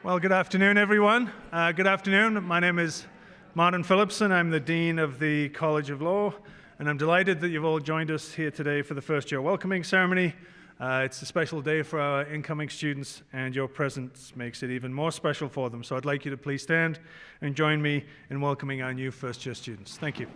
Well, good afternoon, everyone. Good afternoon. My name is Martin Phillipson. I'm the Dean of the College of Law, and I'm delighted that you've all joined us here today for the first year welcoming ceremony. It's a special day for our incoming students, and your presence makes it even more special for them. So I'd like you to please stand and join me in welcoming our new first year students. Thank you.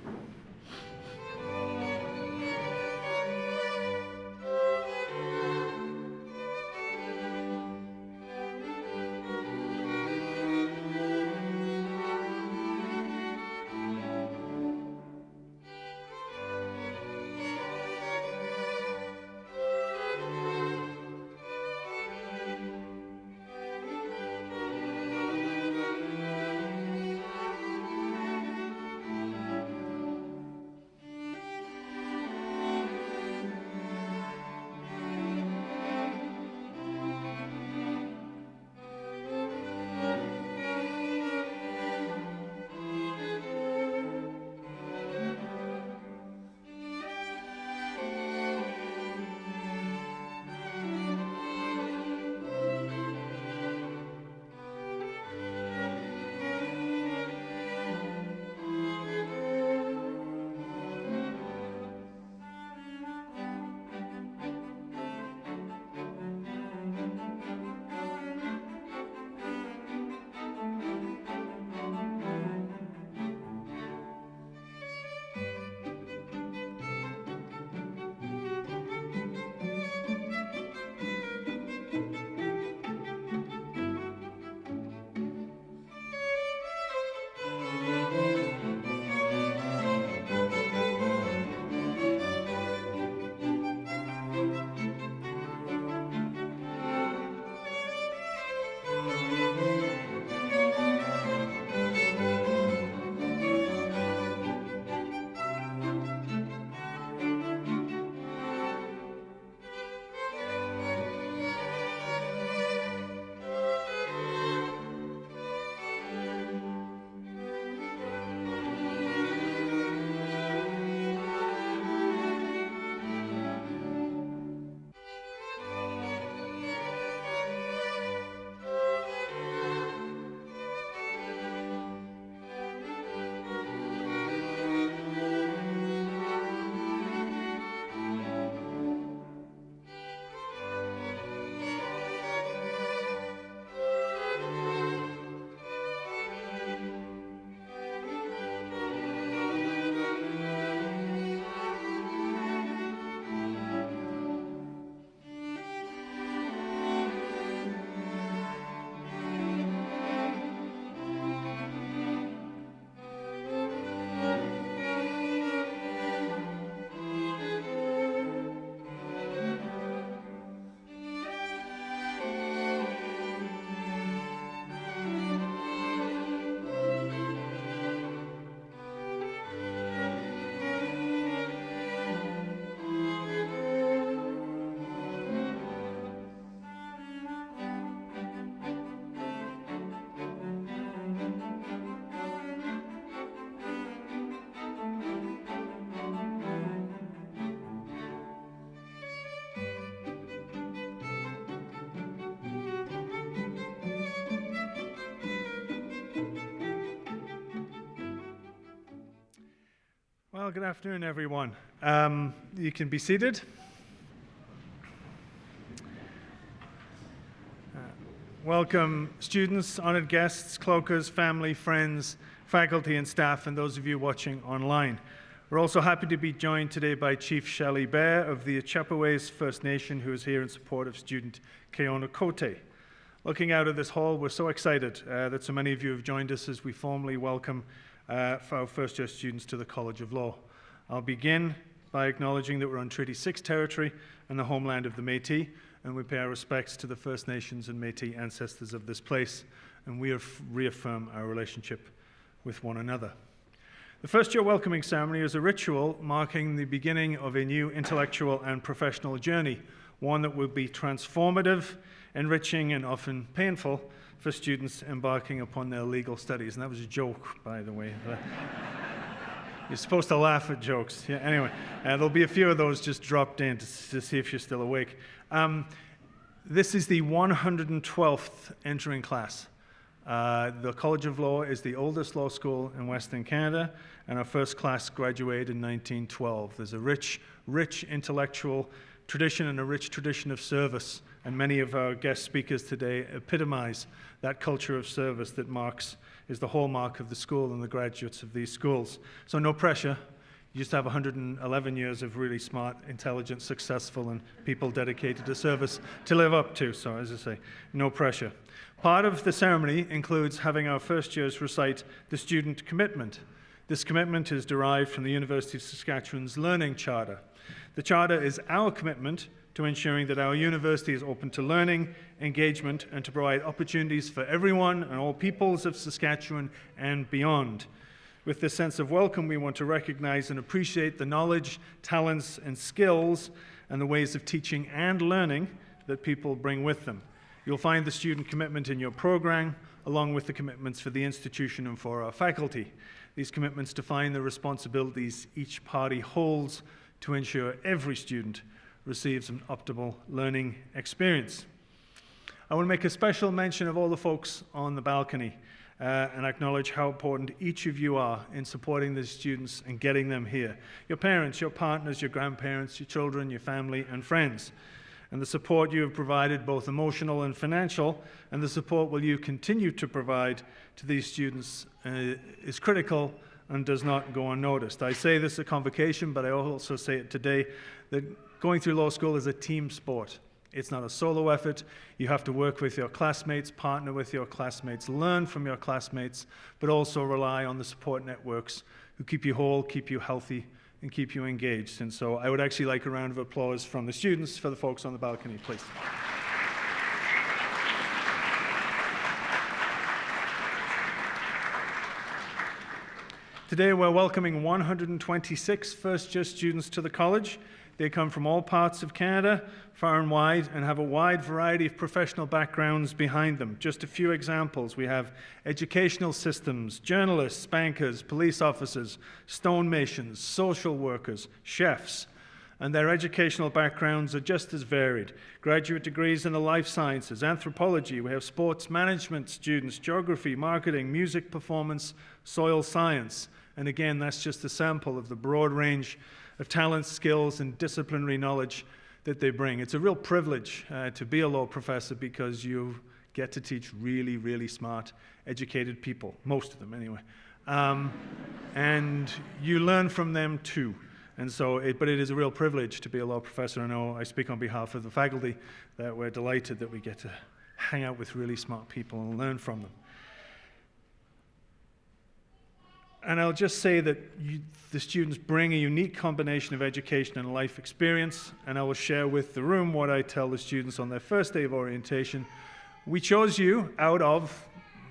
Well, good afternoon, everyone. You can be seated. Welcome, students, honored guests, cloakers, family, friends, faculty and staff, and those of you watching online. We're also happy to be joined today by Chief Shelley Bear of the Chappaways First Nation, who is here in support of student Keona Kote. Looking out of this hall, we're so excited that so many of you have joined us as we formally welcome for our first year students to the College of Law. I'll begin by acknowledging that we're on Treaty 6 territory and the homeland of the Métis, and we pay our respects to the First Nations and Métis ancestors of this place, and we reaffirm our relationship with one another. The first year welcoming ceremony is a ritual marking the beginning of a new intellectual and professional journey, one that will be transformative, enriching, and often painful for students embarking upon their legal studies. And that was a joke, by the way. You're supposed to laugh at jokes. Yeah, anyway, there'll be a few of those just dropped in to see if you're still awake. This is the 112th entering class The College of Law is the oldest law school in Western Canada, and our first class graduated in 1912. There's a rich intellectual tradition and a rich tradition of service, and many of our guest speakers today epitomize that culture of service that is the hallmark of the school and the graduates of these schools. So no pressure. You just have 111 years of really smart, intelligent, successful, and people dedicated to service to live up to. So as I say, no pressure. Part of the ceremony includes having our first years recite the student commitment. This commitment is derived from the University of Saskatchewan's Learning Charter. The Charter is our commitment to ensuring that our university is open to learning, engagement, and to provide opportunities for everyone and all peoples of Saskatchewan and beyond. With this sense of welcome, we want to recognize and appreciate the knowledge, talents, and skills and the ways of teaching and learning that people bring with them. You'll find the student commitment in your program, along with the commitments for the institution and for our faculty. These commitments define the responsibilities each party holds to ensure every student receives an optimal learning experience. I want to make a special mention of all the folks on the balcony and acknowledge how important each of you are in supporting the students and getting them here. Your parents, your partners, your grandparents, your children, your family, and friends. And the support you have provided, both emotional and financial, and the support will you continue to provide to these students is critical and does not go unnoticed. I say this at convocation, but I also say it today, that going through law school is a team sport. It's not a solo effort. You have to work with your classmates, partner with your classmates, learn from your classmates, but also rely on the support networks who keep you whole, keep you healthy, and keep you engaged. And so I would actually like a round of applause from the students for the folks on the balcony, please. Today we're welcoming 126 first-year students to the college. They come from all parts of Canada, far and wide, and have a wide variety of professional backgrounds behind them. Just a few examples. We have educational systems, journalists, bankers, police officers, stonemasons, social workers, chefs, and their educational backgrounds are just as varied. Graduate degrees in the life sciences, anthropology, we have sports management students, geography, marketing, music performance, soil science. And again, that's just a sample of the broad range of talents, skills, and disciplinary knowledge that they bring. It's a real privilege to be a law professor because you get to teach really, really smart, educated people, most of them anyway. And you learn from them too. And so, but it is a real privilege to be a law professor. I know I speak on behalf of the faculty that we're delighted that we get to hang out with really smart people and learn from them. And I'll just say that the students bring a unique combination of education and life experience, and I will share with the room what I tell the students on their first day of orientation. We chose you out of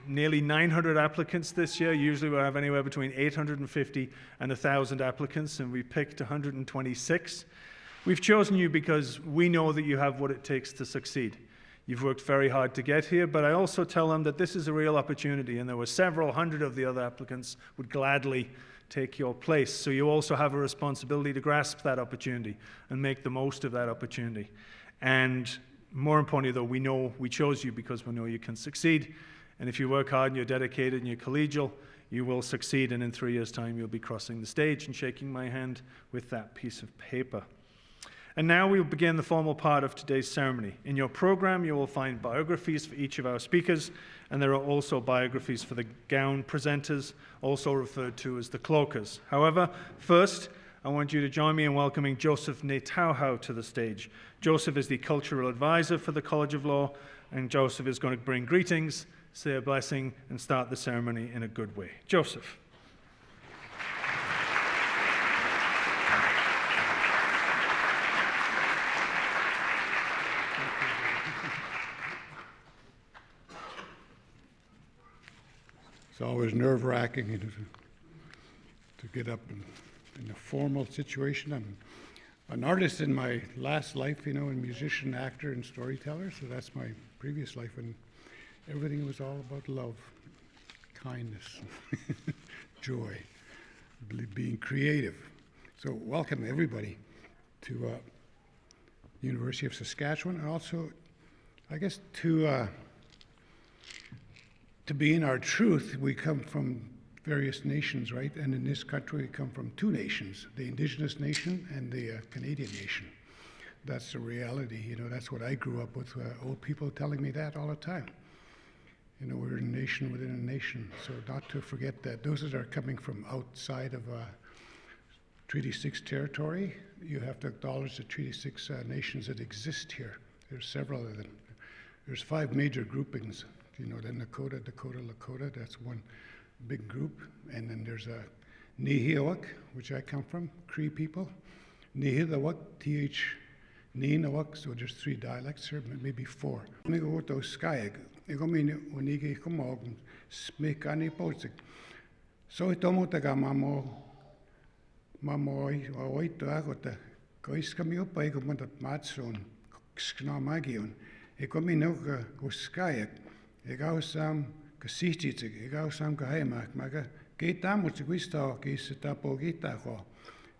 nearly 900 applicants this year. Usually we have anywhere between 850 and 1,000 applicants, and we picked 126. We've chosen you because we know that you have what it takes to succeed. You've worked very hard to get here, but I also tell them that this is a real opportunity, and there were several hundred of the other applicants would gladly take your place. So you also have a responsibility to grasp that opportunity and make the most of that opportunity. And more importantly, though, we know we chose you because we know you can succeed. And if you work hard and you're dedicated and you're collegial, you will succeed. And in 3 years' time, you'll be crossing the stage and shaking my hand with that piece of paper. And now we will begin the formal part of today's ceremony. In your program, you will find biographies for each of our speakers, and there are also biographies for the gown presenters, also referred to as the cloakers. However, first, I want you to join me in welcoming Joseph Netauhau to the stage. Joseph is the cultural advisor for the College of Law, and Joseph is going to bring greetings, say a blessing, and start the ceremony in a good way. Joseph. It's always nerve-wracking to get up in a formal situation. I'm an artist in my last life, and musician, actor, and storyteller, so that's my previous life, and everything was all about love, kindness, joy, being creative. So welcome, everybody, to University of Saskatchewan, and also, I guess, to to be in our truth, we come from various nations, right? And in this country, we come from two nations, the Indigenous nation and the Canadian nation. That's the reality, you know, that's what I grew up with, old people telling me that all the time. You know, we're a nation within a nation, so not to forget that those that are coming from outside of Treaty 6 territory, you have to acknowledge the Treaty 6 nations that exist here. There's several of them. There's 5 major groupings, you know, the Lakota, that's one big group. And then there's a Nihilwak, which I come from, Cree people. Nihilwak, Ninawak, so there's 3 dialects here, maybe 4. I go to Skyag. I go mean when you come out and speak any Baltic. So it almost like a mamo oi to agot the guys come up by go with that matson sknamagion. I go mean no go Skyag. I go some gesichtig, I go some geheimak, maga geht da muss ich wista gis da pogita go.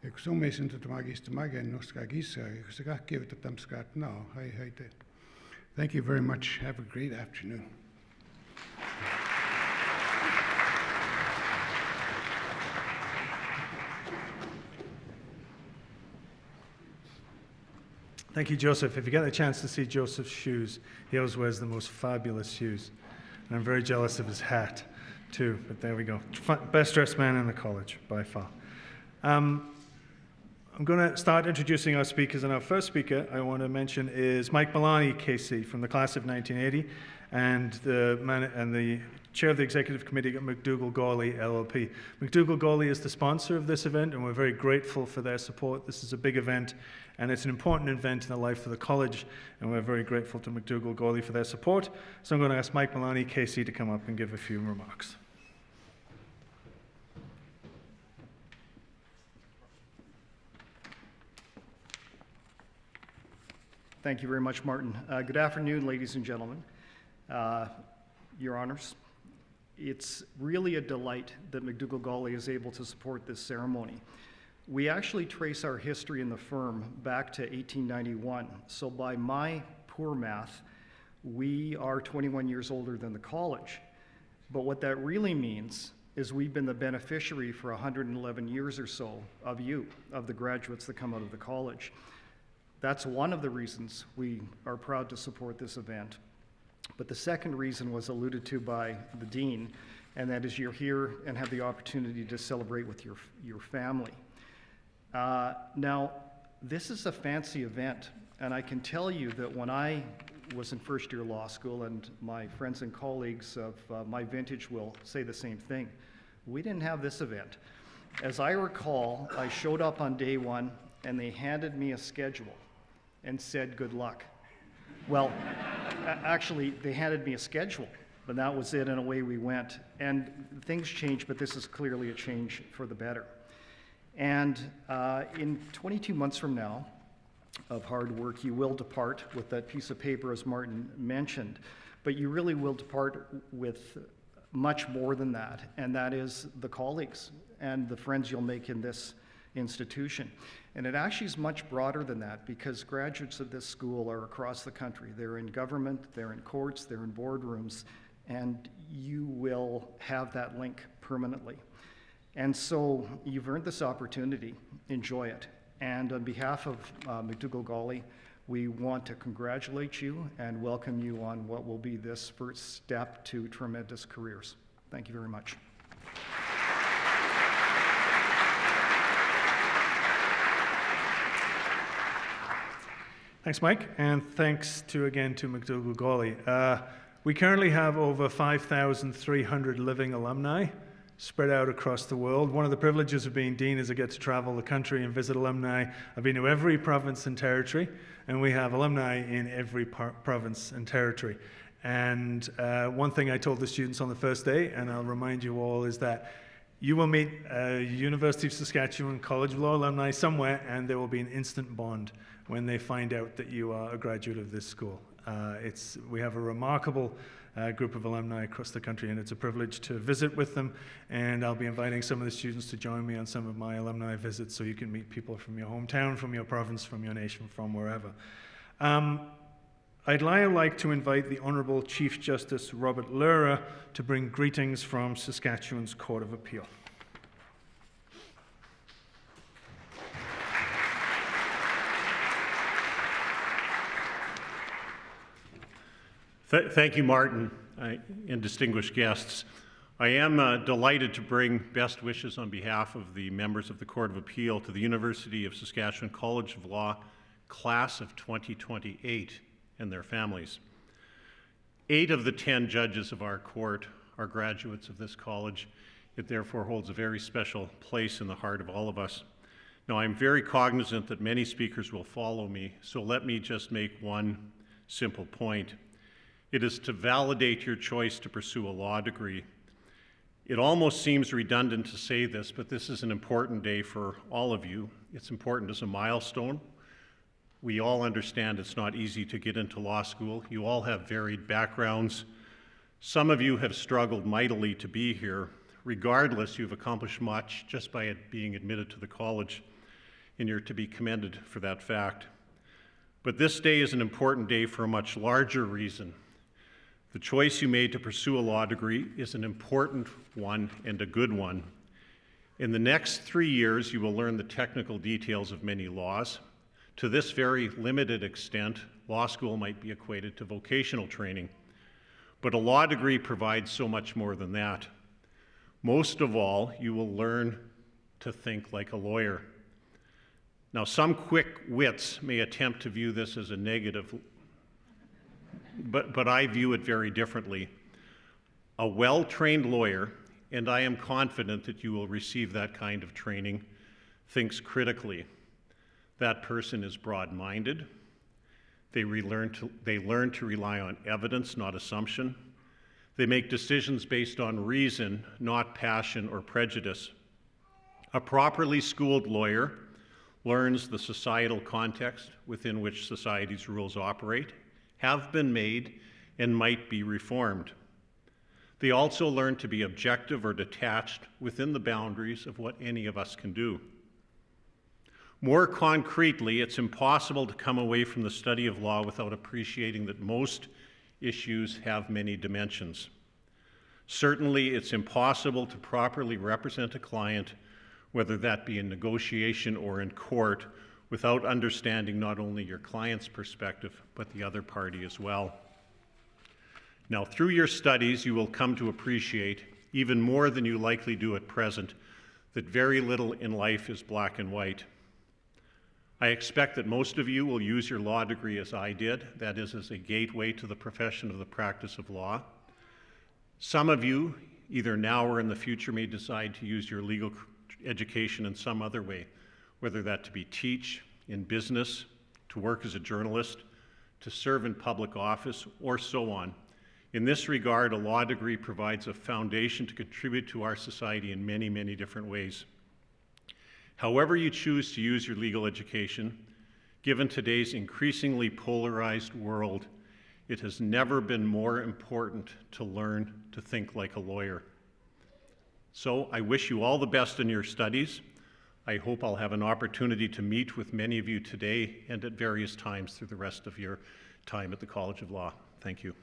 Ik zo meestal tot magis te maken nog skagis. Ik zeg give it to them skat now. Hi. Thank you very much. Have a great afternoon. Thank you, Joseph. If you get a chance to see Joseph's shoes, he always wears the most fabulous shoes. And I'm very jealous of his hat, too. But there we go. Best dressed man in the college, by far. I'm going to start introducing our speakers, and our first speaker I want to mention is Mike Maloney, KC, from the class of 1980, and the chair of the executive committee at McDougall-Gawley LLP. McDougall-Gawley is the sponsor of this event, and we're very grateful for their support. This is a big event, and it's an important event in the life of the college, and we're very grateful to McDougall-Gawley for their support. So I'm going to ask Mike Maloney, KC, to come up and give a few remarks. Thank you very much, Martin. Good afternoon, ladies and gentlemen, Your Honors. It's really a delight that McDougall-Gawley is able to support this ceremony. We actually trace our history in the firm back to 1891. So by my poor math, we are 21 years older than the college. But what that really means is we've been the beneficiary for 111 years or so of the graduates that come out of the college. That's one of the reasons we are proud to support this event. But the second reason was alluded to by the dean, and that is you're here and have the opportunity to celebrate with your family. Now, this is a fancy event, and I can tell you that when I was in first year law school, and my friends and colleagues of my vintage will say the same thing, we didn't have this event. As I recall, I showed up on day one, and they handed me a schedule and said, good luck. Well, actually, they handed me a schedule, but that was it, and away we went. And things changed, but this is clearly a change for the better. And in 22 months from now of hard work, you will depart with that piece of paper, as Martin mentioned, but you really will depart with much more than that, and that is the colleagues and the friends you'll make in this institution. And it actually is much broader than that, because graduates of this school are across the country. They're in government, they're in courts, they're in boardrooms, and you will have that link permanently. And so you've earned this opportunity. Enjoy it. And on behalf of McDougall-Gawley, we want to congratulate you and welcome you on what will be this first step to tremendous careers. Thank you very much. Thanks, Mike, and thanks again to McDougall-Gawley. We currently have over 5,300 living alumni spread out across the world. One of the privileges of being dean is I get to travel the country and visit alumni. I've been to every province and territory, and we have alumni in every province and territory. And one thing I told the students on the first day, and I'll remind you all, is that you will meet a University of Saskatchewan College of Law alumni somewhere, and there will be an instant bond when they find out that you are a graduate of this school. We have a remarkable group of alumni across the country, and it's a privilege to visit with them, and I'll be inviting some of the students to join me on some of my alumni visits so you can meet people from your hometown, from your province, from your nation, from wherever. I'd now like to invite the Honourable Chief Justice Robert Lura to bring greetings from Saskatchewan's Court of Appeal. Thank you, Martin, and distinguished guests. I am delighted to bring best wishes on behalf of the members of the Court of Appeal to the University of Saskatchewan College of Law class of 2028 and their families. 8 of the 10 judges of our court are graduates of this college. It therefore holds a very special place in the heart of all of us. Now, I'm very cognizant that many speakers will follow me, so let me just make one simple point. It is to validate your choice to pursue a law degree. It almost seems redundant to say this, but this is an important day for all of you. It's important as a milestone. We all understand it's not easy to get into law school. You all have varied backgrounds. Some of you have struggled mightily to be here. Regardless, you've accomplished much just by being admitted to the college, and you're to be commended for that fact. But this day is an important day for a much larger reason. The choice you made to pursue a law degree is an important one and a good one. In the next 3 years, you will learn the technical details of many laws. To this very limited extent, law school might be equated to vocational training. But a law degree provides so much more than that. Most of all, you will learn to think like a lawyer. Now, some quick wits may attempt to view this as a negative, but I view it very differently. A well-trained lawyer, and I am confident that you will receive that kind of training, thinks critically. That person is broad-minded. They learn to rely on evidence, not assumption. They make decisions based on reason, not passion or prejudice. A properly schooled lawyer learns the societal context within which society's rules operate, have been made, and might be reformed. They also learn to be objective or detached within the boundaries of what any of us can do. More concretely, it's impossible to come away from the study of law without appreciating that most issues have many dimensions. Certainly, it's impossible to properly represent a client, whether that be in negotiation or in court, without understanding not only your client's perspective, but the other party as well. Now, through your studies, you will come to appreciate, even more than you likely do at present, that very little in life is black and white. I expect that most of you will use your law degree as I did, that is, as a gateway to the profession of the practice of law. Some of you, either now or in the future, may decide to use your legal education in some other way, whether that to be teach, in business, to work as a journalist, to serve in public office, or so on. In this regard, a law degree provides a foundation to contribute to our society in many, many different ways. However you choose to use your legal education, given today's increasingly polarized world, it has never been more important to learn to think like a lawyer. So I wish you all the best in your studies. I hope I'll have an opportunity to meet with many of you today and at various times through the rest of your time at the College of Law. Thank you.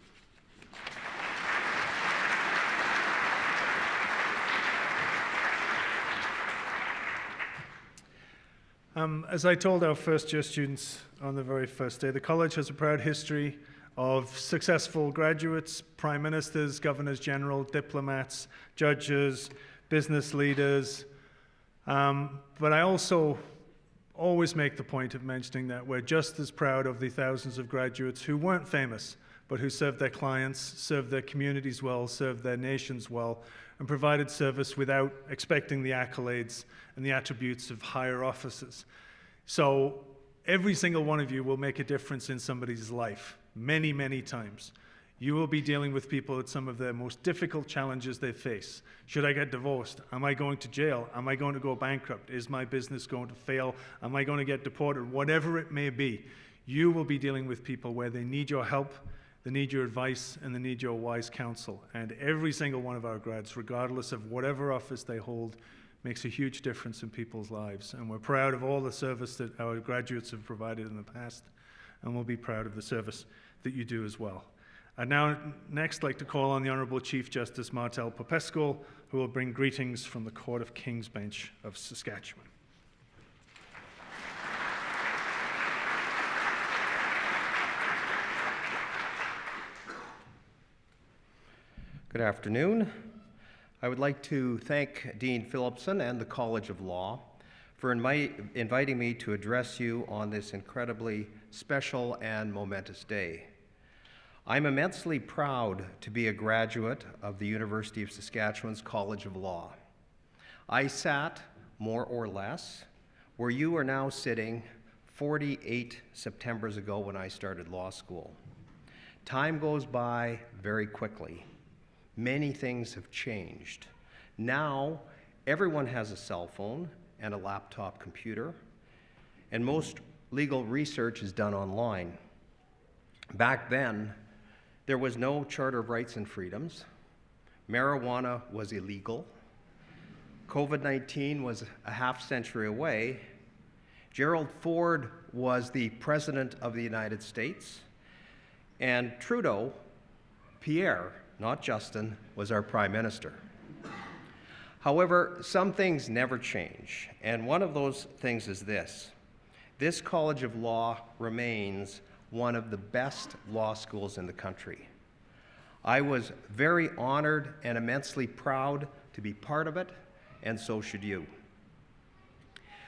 As I told our first year students on the very first day, the college has a proud history of successful graduates, prime ministers, governors general, diplomats, judges, business leaders. But I also always make the point of mentioning that we're just as proud of the thousands of graduates who weren't famous, but who served their clients, served their communities well, served their nations well, and provided service without expecting the accolades and the attributes of higher offices. So every single one of you will make a difference in somebody's life, many, many times. You will be dealing with people at some of the most difficult challenges they face. Should I get divorced? Am I going to jail? Am I going to go bankrupt? Is my business going to fail? Am I going to get deported? Whatever it may be, you will be dealing with people where they need your help, they need your advice, and they need your wise counsel. And every single one of our grads, regardless of whatever office they hold, makes a huge difference in people's lives. And we're proud of all the service that our graduates have provided in the past, and we'll be proud of the service that you do as well. I'd now next like to call on the Honourable Chief Justice Martel Popescu, who will bring greetings from the Court of King's Bench of Saskatchewan. Good afternoon. I would like to thank Dean Phillipson and the College of Law for inviting me to address you on this incredibly special and momentous day. I'm immensely proud to be a graduate of the University of Saskatchewan's College of Law. I sat, more or less, where you are now sitting 48 Septembers ago when I started law school. Time goes by very quickly. Many things have changed. Now, everyone has a cell phone and a laptop computer, and most legal research is done online. Back then, there was no Charter of Rights and Freedoms. Marijuana was illegal. COVID-19 was a half century away. Gerald Ford was the President of the United States, and Trudeau, Pierre, not Justin, was our Prime Minister. However, some things never change, and one of those things is this. This College of Law remains one of the best law schools in the country. I was very honored and immensely proud to be part of it, and so should you.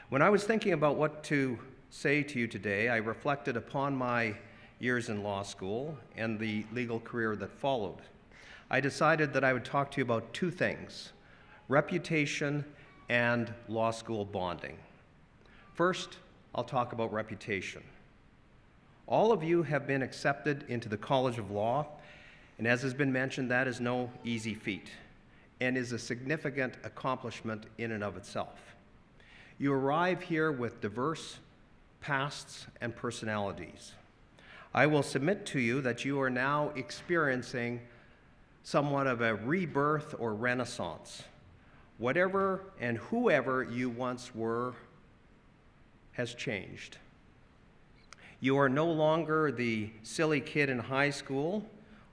When I was thinking about what to say to you today, I reflected upon my years in law school and the legal career that followed. I decided that I would talk to you about two things: reputation and law school bonding. First, I'll talk about reputation. All of you have been accepted into the College of Law, and as has been mentioned, that is no easy feat and is a significant accomplishment in and of itself. You arrive here with diverse pasts and personalities. I will submit to you that you are now experiencing somewhat of a rebirth or renaissance. Whatever and whoever you once were has changed. You are no longer the silly kid in high school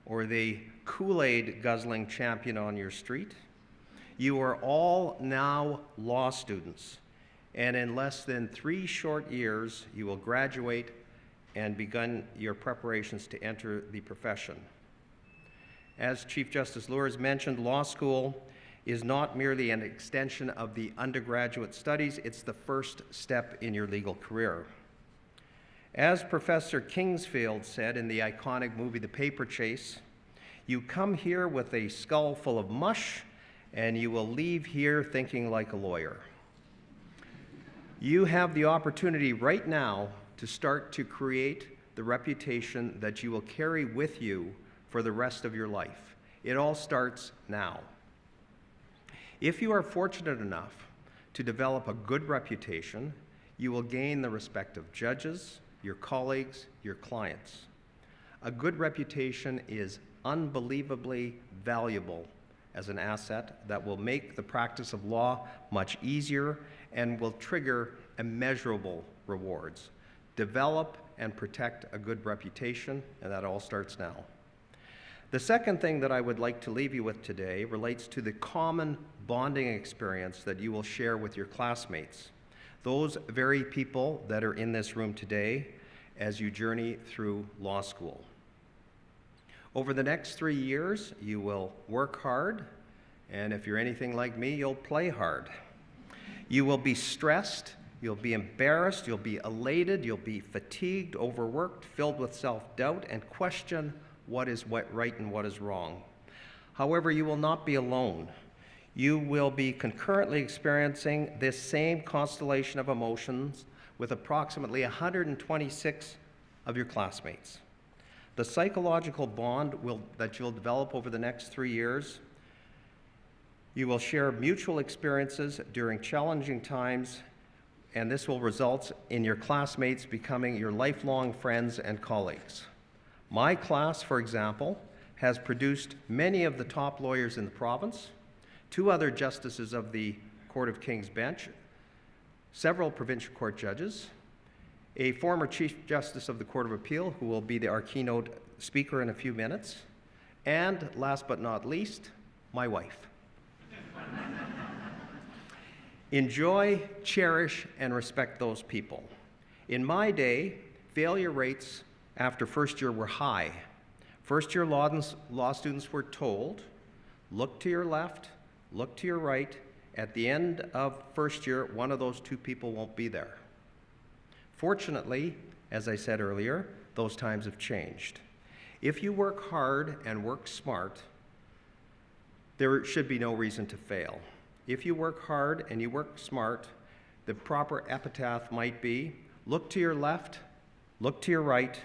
or the Kool-Aid guzzling champion on your street. You are all now law students, and in less than 3 short years, you will graduate and begin your preparations to enter the profession. As Chief Justice Lures mentioned, law school is not merely an extension of the undergraduate studies, it's the first step in your legal career. As Professor Kingsfield said in the iconic movie The Paper Chase, you come here with a skull full of mush, and you will leave here thinking like a lawyer. You have the opportunity right now to start to create the reputation that you will carry with you for the rest of your life. It all starts now. If you are fortunate enough to develop a good reputation, you will gain the respect of judges, your colleagues, your clients. A good reputation is unbelievably valuable as an asset that will make the practice of law much easier and will trigger immeasurable rewards. Develop and protect a good reputation, and that all starts now. The second thing that I would like to leave you with today relates to the common bonding experience that you will share with your classmates, those very people that are in this room today as you journey through law school. Over the next 3 years, you will work hard, and if you're anything like me, you'll play hard. You will be stressed, you'll be embarrassed, you'll be elated, you'll be fatigued, overworked, filled with self-doubt, and question what is right and what is wrong. However, you will not be alone. You will be concurrently experiencing this same constellation of emotions with approximately 126 of your classmates. The psychological bond that you'll develop over the next 3 years, you will share mutual experiences during challenging times, and this will result in your classmates becoming your lifelong friends and colleagues. My class, for example, has produced many of the top lawyers in the province, 2 other justices of the Court of King's Bench, several provincial court judges, a former Chief Justice of the Court of Appeal, who will be our keynote speaker in a few minutes, and last but not least, my wife. Enjoy, cherish, and respect those people. In my day, failure rates after first year were high. First year law students were told, look to your left, look to your right. At the end of first year, one of those two people won't be there. Fortunately, as I said earlier, those times have changed. If you work hard and work smart, there should be no reason to fail. If you work hard and you work smart, the proper epitaph might be, look to your left, look to your right.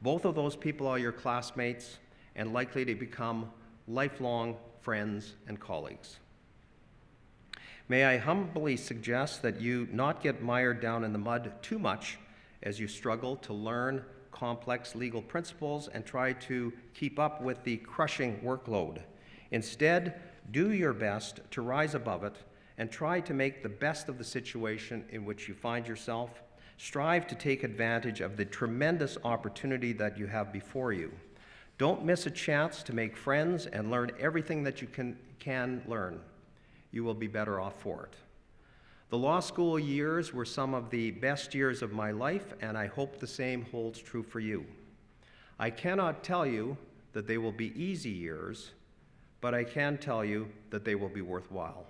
Both of those people are your classmates and likely to become lifelong friends and colleagues. May I humbly suggest that you not get mired down in the mud too much as you struggle to learn complex legal principles and try to keep up with the crushing workload. Instead, do your best to rise above it and try to make the best of the situation in which you find yourself. Strive to take advantage of the tremendous opportunity that you have before you. Don't miss a chance to make friends and learn everything that you can learn. You will be better off for it. The law school years were some of the best years of my life, and I hope the same holds true for you. I cannot tell you that they will be easy years, but I can tell you that they will be worthwhile.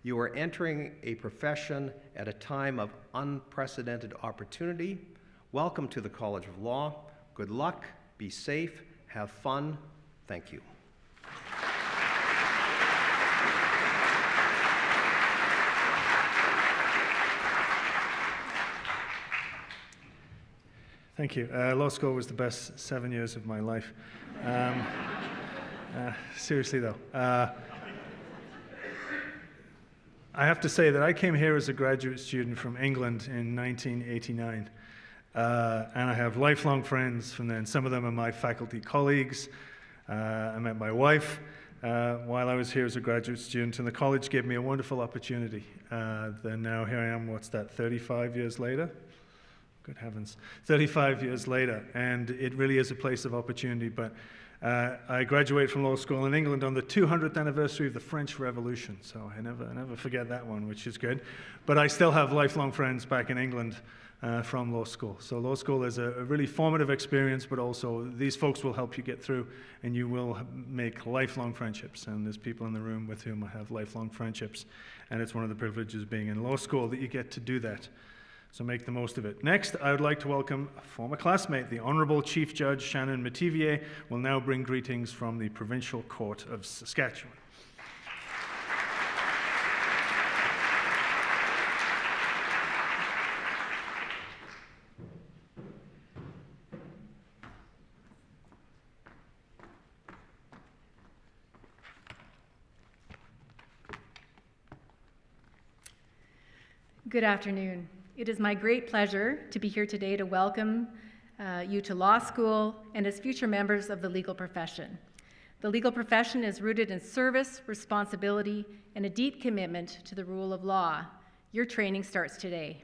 You are entering a profession at a time of unprecedented opportunity. Welcome to the College of Law. Good luck, be safe, have fun. Thank you. Thank you. Law school was the best 7 years of my life. Seriously though. I have to say that I came here as a graduate student from England in 1989. And I have lifelong friends from then. Some of them are my faculty colleagues. I met my wife while I was here as a graduate student, and the college gave me a wonderful opportunity. Then now here I am, 35 years later? Good heavens, 35 years later, and it really is a place of opportunity. But I graduated from law school in England on the 200th anniversary of the French Revolution, so I never forget that one, which is good. But I still have lifelong friends back in England from law school. So law school is a really formative experience, but also these folks will help you get through, and you will make lifelong friendships. And there's people in the room with whom I have lifelong friendships, and it's one of the privileges being in law school that you get to do that. So make the most of it. Next, I would like to welcome a former classmate. The Honourable Chief Judge Shannon Metivier will now bring greetings from the Provincial Court of Saskatchewan. Good afternoon. It is my great pleasure to be here today to welcome you to law school and as future members of the legal profession. The legal profession is rooted in service, responsibility, and a deep commitment to the rule of law. Your training starts today.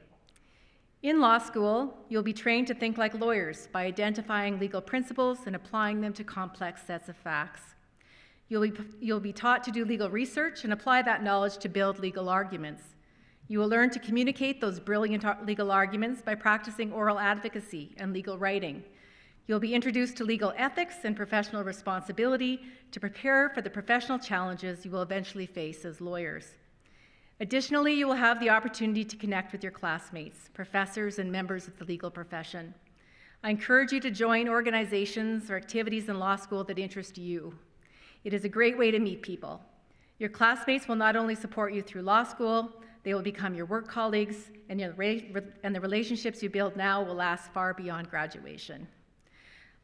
In law school, you'll be trained to think like lawyers by identifying legal principles and applying them to complex sets of facts. You'll be taught to do legal research and apply that knowledge to build legal arguments. You will learn to communicate those brilliant legal arguments by practicing oral advocacy and legal writing. You'll be introduced to legal ethics and professional responsibility to prepare for the professional challenges you will eventually face as lawyers. Additionally, you will have the opportunity to connect with your classmates, professors, and members of the legal profession. I encourage you to join organizations or activities in law school that interest you. It is a great way to meet people. Your classmates will not only support you through law school, they will become your work colleagues, and the relationships you build now will last far beyond graduation.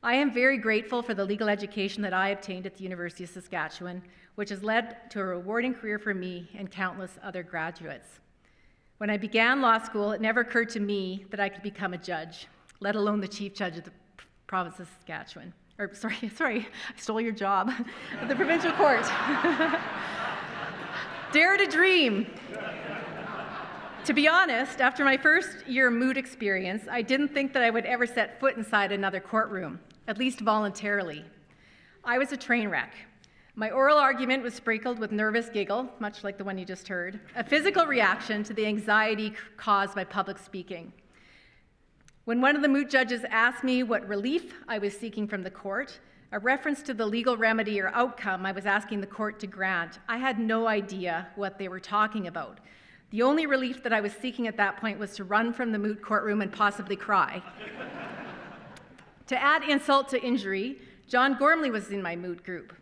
I am very grateful for the legal education that I obtained at the University of Saskatchewan, which has led to a rewarding career for me and countless other graduates. When I began law school, it never occurred to me that I could become a judge, let alone the Chief Judge of the Province of Saskatchewan. Sorry, I stole your job at the Provincial Court. Dare to dream. To be honest, after my first year moot experience, I didn't think that I would ever set foot inside another courtroom. at least voluntarily. I was a train wreck. My oral argument was sprinkled with nervous giggle, much like the one you just heard, a physical reaction to the anxiety caused by public speaking. When one of the moot judges asked me what relief I was seeking from the court, a reference to the legal remedy or outcome I was asking the court to grant, I had no idea what they were talking about. The only relief that I was seeking at that point was to run from the moot courtroom and possibly cry. To add insult to injury, John Gormley was in my moot group.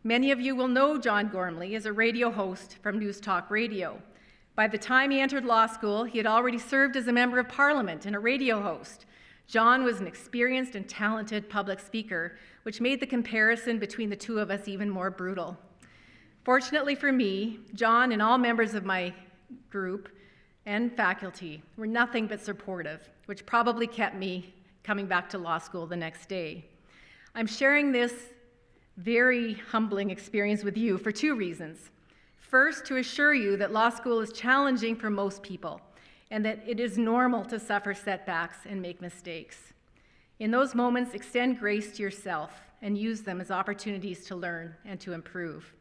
Many of you will know John Gormley as a radio host from News Talk Radio. By the time he entered law school, he had already served as a member of parliament and a radio host. John was an experienced and talented public speaker, which made the comparison between the two of us even more brutal. Fortunately for me, John and all members of my group and faculty were nothing but supportive, which probably kept me coming back to law school the next day. I'm sharing this very humbling experience with you for two reasons. First, to assure you that law school is challenging for most people and that it is normal to suffer setbacks and make mistakes. In those moments, extend grace to yourself and use them as opportunities to learn and to improve.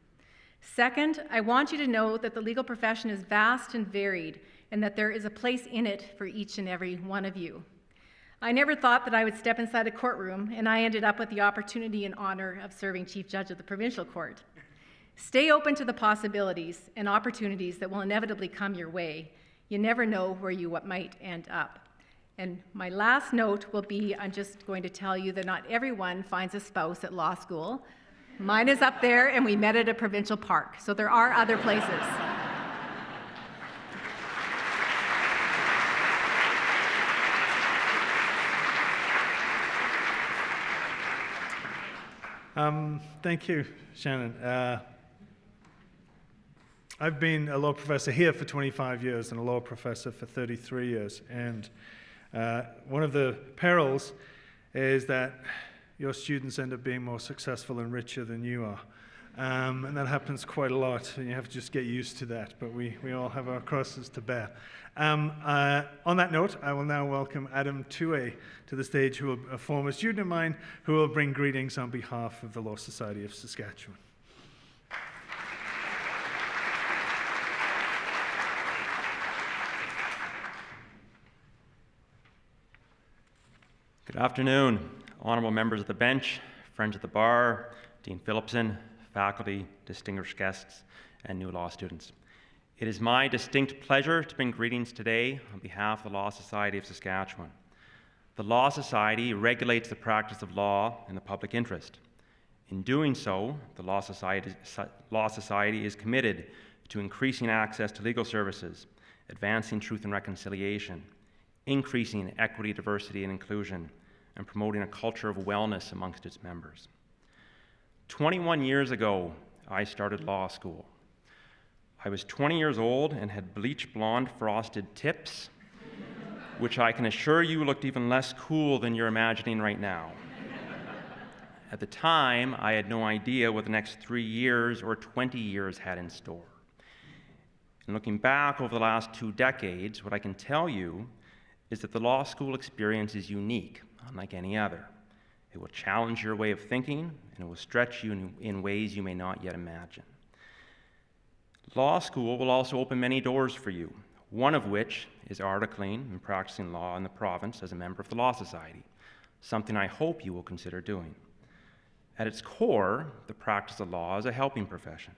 Second, I want you to know that the legal profession is vast and varied and that there is a place in it for each and every one of you. I never thought that I would step inside a courtroom, and I ended up with the opportunity and honor of serving Chief Judge of the Provincial Court. Stay open to the possibilities and opportunities that will inevitably come your way. You never know where you might end up. And my last note will be, I'm just going to tell you that not everyone finds a spouse at law school. Mine is up there, and we met at a provincial park, so there are other places. Thank you, Shannon. I've been a law professor here for 25 years and a law professor for 33 years. And one of the perils is that your students end up being more successful and richer than you are. And that happens quite a lot, and you have to just get used to that. But we all have our crosses to bear. On that note, I will now welcome Adam Tuay to the stage, who will, a former student of mine, who will bring greetings on behalf of the Law Society of Saskatchewan. Good afternoon, honorable members of the bench, friends of the bar, Dean Phillipson, faculty, distinguished guests, and new law students. It is my distinct pleasure to bring greetings today on behalf of the Law Society of Saskatchewan. The Law Society regulates the practice of law in the public interest. In doing so, the Law Society is committed to increasing access to legal services, advancing truth and reconciliation, increasing equity, diversity, and inclusion, and promoting a culture of wellness amongst its members. 21 years ago, I started law school. I was 20 years old and had bleach blonde frosted tips, which I can assure you looked even less cool than you're imagining right now. At the time, I had no idea what the next 3 years or 20 years had in store. And looking back over the last 2 decades, what I can tell you is that the law school experience is unique, unlike any other. It will challenge your way of thinking, and it will stretch you in ways you may not yet imagine. Law school will also open many doors for you, one of which is articling and practicing law in the province as a member of the Law Society, something I hope you will consider doing. At its core, the practice of law is a helping profession.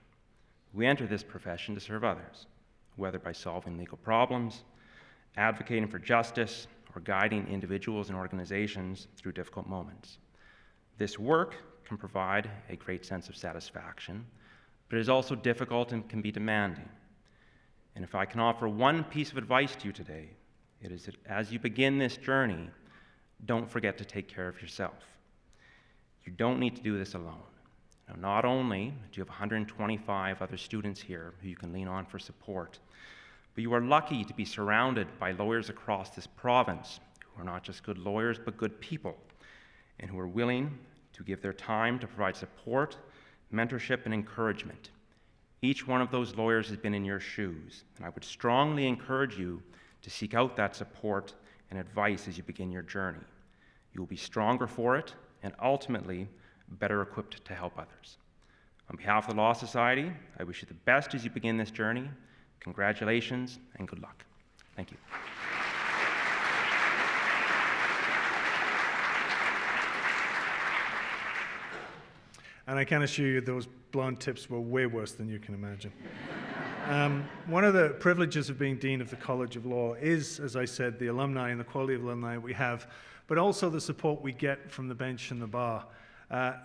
We enter this profession to serve others, whether by solving legal problems, advocating for justice, or guiding individuals and organizations through difficult moments. This work can provide a great sense of satisfaction, but it is also difficult and can be demanding. And if I can offer one piece of advice to you today, it is that as you begin this journey, don't forget to take care of yourself. You don't need to do this alone. Now, not only do you have 125 other students here who you can lean on for support, but you are lucky to be surrounded by lawyers across this province who are not just good lawyers, but good people, and who are willing to give their time to provide support, mentorship, and encouragement. Each one of those lawyers has been in your shoes, and I would strongly encourage you to seek out that support and advice as you begin your journey. You will be stronger for it, and ultimately better equipped to help others. On behalf of the Law Society, I wish you the best as you begin this journey. Congratulations and good luck. Thank you. And I can assure you those blonde tips were way worse than you can imagine. One of the privileges of being Dean of the College of Law is, as I said, the alumni and the quality of alumni we have, but also the support we get from the bench and the bar.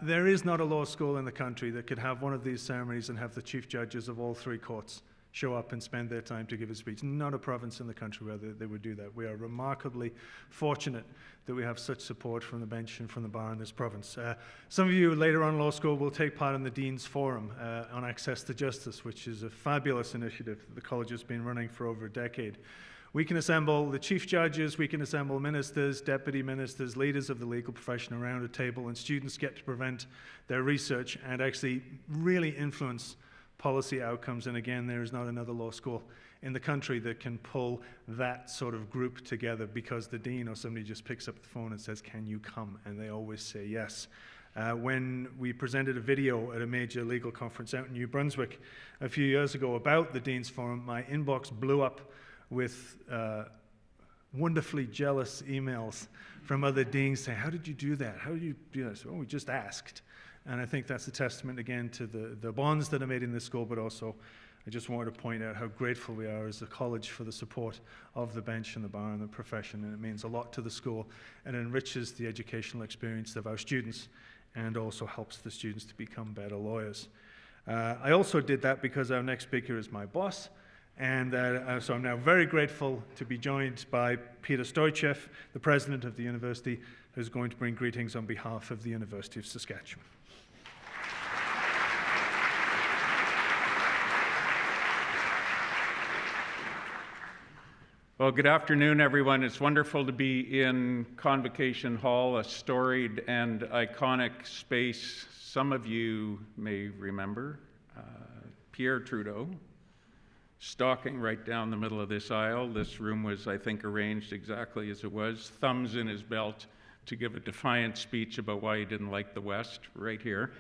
There is not a law school in the country that could have one of these ceremonies and have the chief judges of all three courts show up and spend their time to give a speech. Not a province in the country where they would do that. We are remarkably fortunate that we have such support from the bench and from the bar in this province. Some of you later on in law school will take part in the Dean's Forum on Access to Justice, which is a fabulous initiative that the college has been running for over a decade. We can assemble the chief judges, we can assemble ministers, deputy ministers, leaders of the legal profession around a table, and students get to present their research and actually really influence policy outcomes. And again, there is not another law school in the country that can pull that sort of group together, because the dean or somebody just picks up the phone and says, "Can you come?" And they always say yes. When we presented a video at a major legal conference out in New Brunswick a few years ago about the Dean's Forum, my inbox blew up with wonderfully jealous emails from other deans saying, "How did you do that? How did you do that?" So, we just asked. And I think that's a testament again to the bonds that are made in this school, but also I just wanted to point out how grateful we are as a college for the support of the bench and the bar and the profession. And it means a lot to the school, and enriches the educational experience of our students and also helps the students to become better lawyers. I also did that because our next speaker is my boss. And so I'm now very grateful to be joined by Peter Stoichev, the president of the university, who's going to bring greetings on behalf of the University of Saskatchewan. Well, good afternoon, everyone. It's wonderful to be in Convocation Hall, a storied and iconic space. Some of you may remember Pierre Trudeau stalking right down the middle of this aisle. This room was, I think, arranged exactly as it was, thumbs in his belt to give a defiant speech about why he didn't like the West, right here.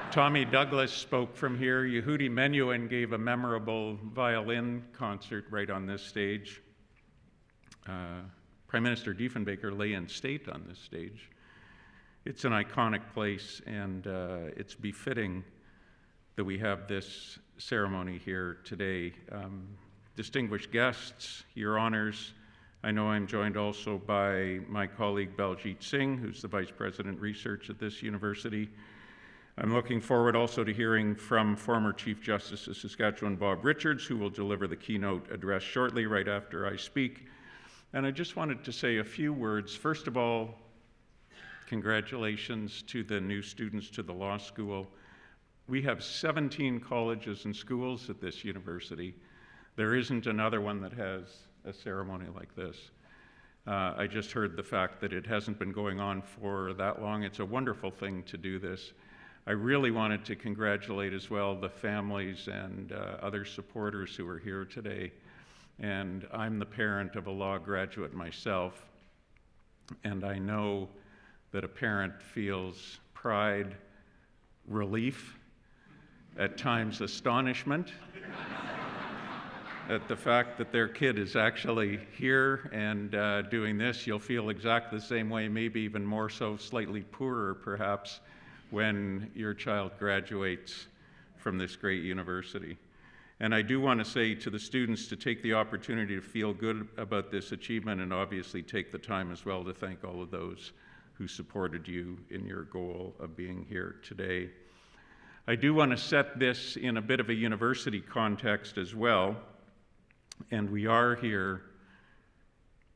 Tommy Douglas spoke from here. Yehudi Menuhin gave a memorable violin concert right on this stage. Prime Minister Diefenbaker lay in state on this stage. It's an iconic place, and it's befitting that we have this ceremony here today. Distinguished guests, Your Honors, I know I'm joined also by my colleague Baljit Singh, who's the Vice President Research at this university. I'm looking forward also to hearing from former Chief Justice of Saskatchewan, Bob Richards, who will deliver the keynote address shortly, right after I speak. And I just wanted to say a few words. First of all, congratulations to the new students to the law school. We have 17 colleges and schools at this university. There isn't another one that has a ceremony like this. I just heard the fact that it hasn't been going on for that long. It's a wonderful thing to do this. I really wanted to congratulate as well the families and other supporters who are here today. And I'm the parent of a law graduate myself, and I know that a parent feels pride, relief, at times astonishment at the fact that their kid is actually here and doing this. You'll feel exactly the same way, maybe even more so, slightly poorer perhaps, when your child graduates from this great university. And I do want to say to the students to take the opportunity to feel good about this achievement, and obviously take the time as well to thank all of those who supported you in your goal of being here today. I do want to set this in a bit of a university context as well, and we are here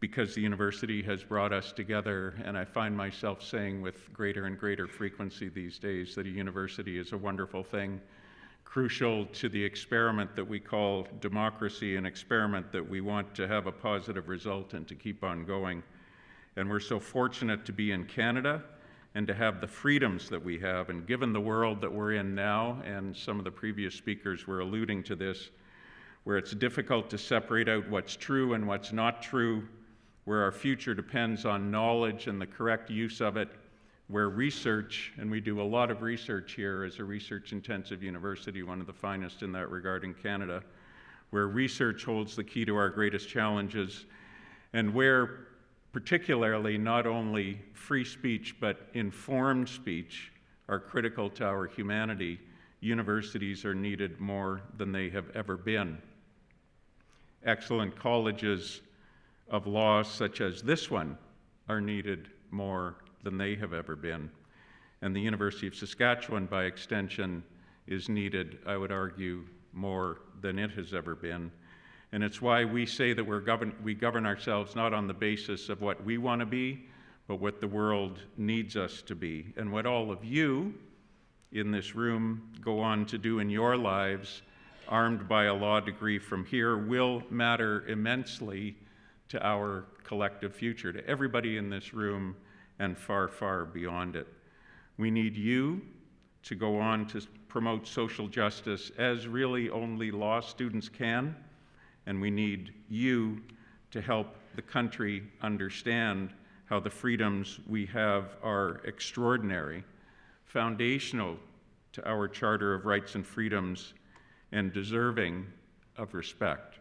because the university has brought us together, and I find myself saying with greater and greater frequency these days that a university is a wonderful thing, crucial to the experiment that we call democracy, an experiment that we want to have a positive result and to keep on going. And we're so fortunate to be in Canada and to have the freedoms that we have. And given the world that we're in now, and some of the previous speakers were alluding to this, where it's difficult to separate out what's true and what's not true, where our future depends on knowledge and the correct use of it, where research, and we do a lot of research here as a research-intensive university, one of the finest in that regard in Canada, where research holds the key to our greatest challenges, and where particularly not only free speech but informed speech are critical to our humanity, universities are needed more than they have ever been. Excellent colleges of law such as this one are needed more than they have ever been. And the University of Saskatchewan, by extension, is needed, I would argue, more than it has ever been. And it's why we say that we govern ourselves not on the basis of what we want to be, but what the world needs us to be. And what all of you in this room go on to do in your lives, armed by a law degree from here, will matter immensely to our collective future, to everybody in this room and far, far beyond it. We need you to go on to promote social justice as really only law students can, and we need you to help the country understand how the freedoms we have are extraordinary, foundational to our Charter of Rights and Freedoms, and deserving of respect.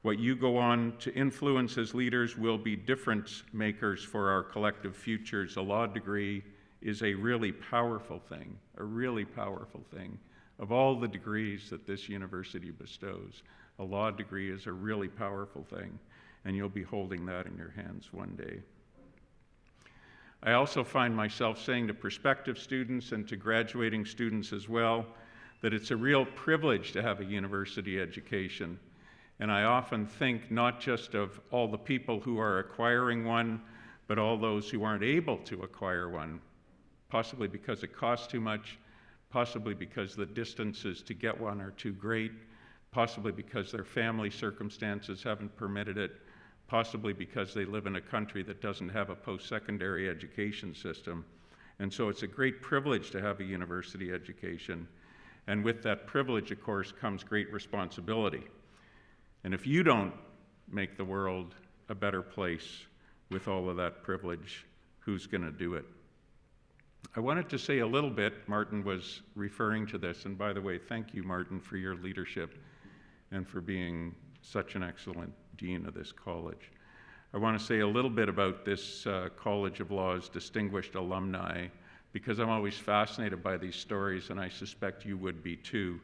What you go on to influence as leaders will be difference makers for our collective futures. A law degree is a really powerful thing, a really powerful thing. Of all the degrees that this university bestows, a law degree is a really powerful thing, and you'll be holding that in your hands one day. I also find myself saying to prospective students and to graduating students as well that it's a real privilege to have a university education. And I often think not just of all the people who are acquiring one, but all those who aren't able to acquire one, possibly because it costs too much, possibly because the distances to get one are too great, possibly because their family circumstances haven't permitted it, possibly because they live in a country that doesn't have a post-secondary education system. And so it's a great privilege to have a university education. And with that privilege, of course, comes great responsibility. And if you don't make the world a better place with all of that privilege, who's going to do it? I wanted to say a little bit, Martin was referring to this, and by the way, thank you, Martin, for your leadership and for being such an excellent dean of this college. I want to say a little bit about this College of Law's distinguished alumni, because I'm always fascinated by these stories, and I suspect you would be too.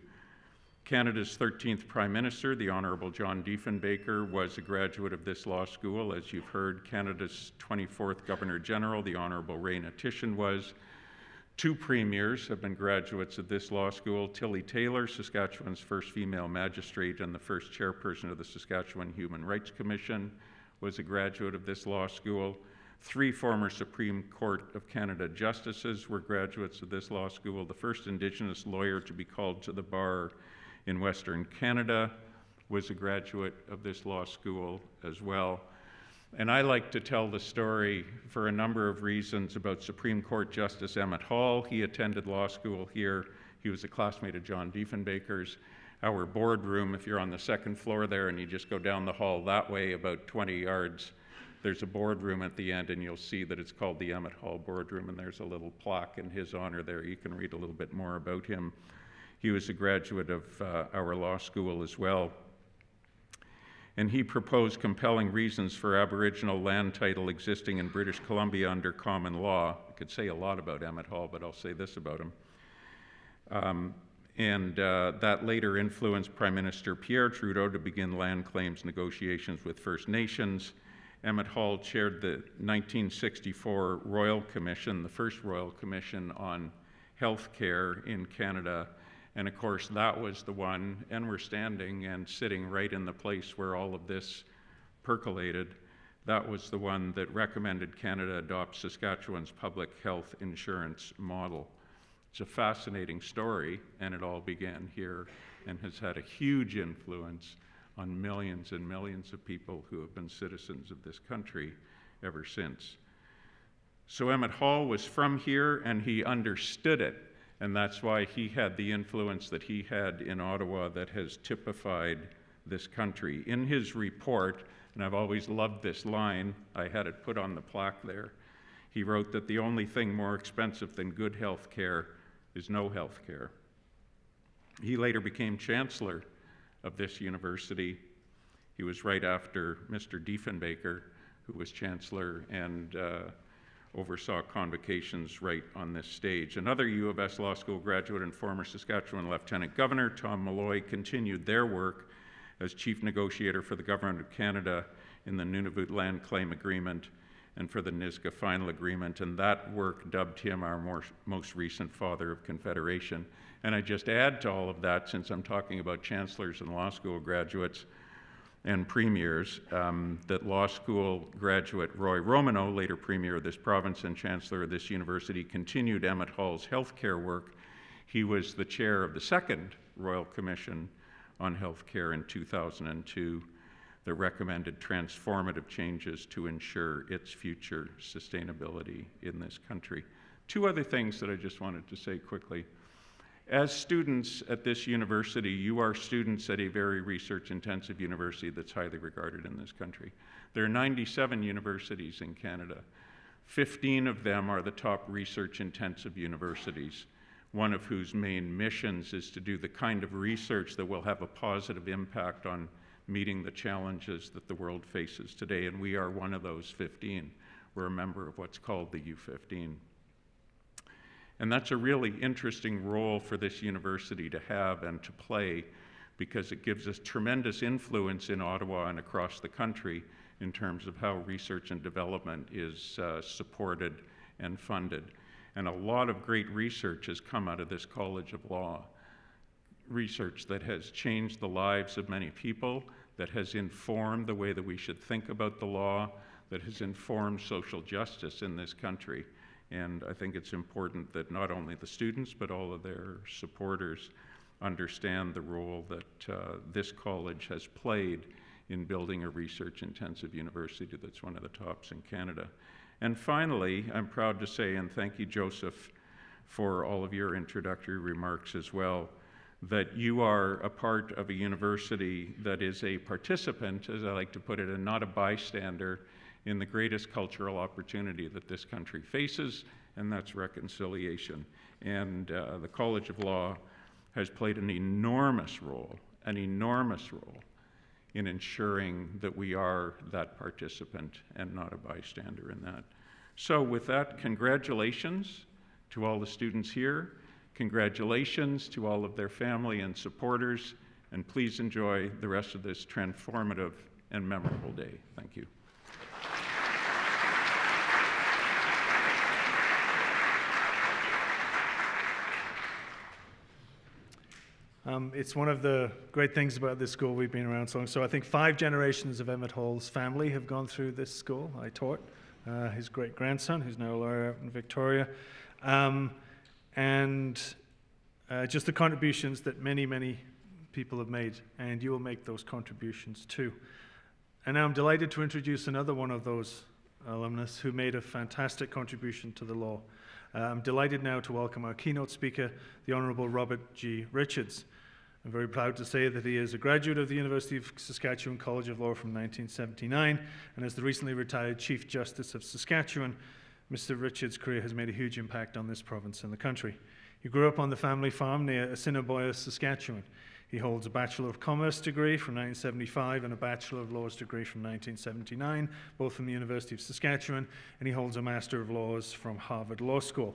Canada's 13th Prime Minister, the Honourable John Diefenbaker, was a graduate of this law school. As you've heard, Canada's 24th Governor-General, the Honourable Raina Tishon, was. 2 premiers have been graduates of this law school. Tilly Taylor, Saskatchewan's first female magistrate and the first chairperson of the Saskatchewan Human Rights Commission, was a graduate of this law school. 3 former Supreme Court of Canada justices were graduates of this law school. The first Indigenous lawyer to be called to the bar in Western Canada was a graduate of this law school as well. And I like to tell the story for a number of reasons about Supreme Court Justice Emmett Hall. He attended law school here. He was a classmate of John Diefenbaker's. Our boardroom, if you're on the 2nd floor there and you just go down the hall that way about 20 yards, there's a boardroom at the end, and you'll see that it's called the Emmett Hall Boardroom, and there's a little plaque in his honor there. You can read a little bit more about him. He was a graduate of our law school as well. And he proposed compelling reasons for Aboriginal land title existing in British Columbia under common law. I could say a lot about Emmett Hall, but I'll say this about him. That later influenced Prime Minister Pierre Trudeau to begin land claims negotiations with First Nations. Emmett Hall chaired the 1964 Royal Commission, the first Royal Commission on Health Care in Canada. And of course, that was the one, and we're standing and sitting right in the place where all of this percolated. That was the one that recommended Canada adopt Saskatchewan's public health insurance model. It's a fascinating story, and it all began here and has had a huge influence on millions and millions of people who have been citizens of this country ever since. So Emmett Hall was from here, and he understood it. And that's why he had the influence that he had in Ottawa that has typified this country. In his report, and I've always loved this line, I had it put on the plaque there, He wrote that the only thing more expensive than good health care is no health care. He later became chancellor of this university. He was right after Mr. Diefenbaker, who was chancellor and oversaw convocations right on this stage. Another U of S Law School graduate and former Saskatchewan Lieutenant Governor, Tom Malloy, continued their work as chief negotiator for the Government of Canada in the Nunavut Land Claim Agreement and for the Nisga'a Final Agreement, and that work dubbed him our most recent father of Confederation. And I just add to all of that, since I'm talking about chancellors and law school graduates and premiers, that law school graduate Roy Romano, later premier of this province and chancellor of this university, continued Emmett Hall's healthcare work. He was the chair of the second Royal Commission on Healthcare in 2002 that recommended transformative changes to ensure its future sustainability in this country. Two other things that I just wanted to say quickly. As students at this university, you are students at a very research-intensive university that's highly regarded in this country. There are 97 universities in Canada. 15 of them are the top research-intensive universities, one of whose main missions is to do the kind of research that will have a positive impact on meeting the challenges that the world faces today, and we are one of those 15. We're a member of what's called the U15. And that's a really interesting role for this university to have and to play, because it gives us tremendous influence in Ottawa and across the country in terms of how research and development is supported and funded. And a lot of great research has come out of this College of Law. Research that has changed the lives of many people, that has informed the way that we should think about the law, that has informed social justice in this country. And I think it's important that not only the students, but all of their supporters understand the role that this college has played in building a research-intensive university that's one of the tops in Canada. And finally, I'm proud to say, and thank you, Joseph, for all of your introductory remarks as well, that you are a part of a university that is a participant, as I like to put it, and not a bystander in the greatest cultural opportunity that this country faces, and that's reconciliation. And the College of Law has played an enormous role in ensuring that we are that participant and not a bystander in that. So with that, congratulations to all the students here. Congratulations to all of their family and supporters, and please enjoy the rest of this transformative and memorable day. Thank you. It's one of the great things about this school. We've been around so long. So I think 5 generations of Emmett Hall's family have gone through this school. I taught his great-grandson, who's now a lawyer out in Victoria. And just the contributions that many, many people have made, and you will make those contributions too. And now I'm delighted to introduce another one of those alumnus who made a fantastic contribution to the law. I'm delighted now to welcome our keynote speaker, the Honourable Robert G. Richards. I'm very proud to say that he is a graduate of the University of Saskatchewan College of Law from 1979, and as the recently retired Chief Justice of Saskatchewan, Mr. Richards' career has made a huge impact on this province and the country. He grew up on the family farm near Assiniboia, Saskatchewan. He holds a Bachelor of Commerce degree from 1975 and a Bachelor of Laws degree from 1979, both from the University of Saskatchewan, and he holds a Master of Laws from Harvard Law School.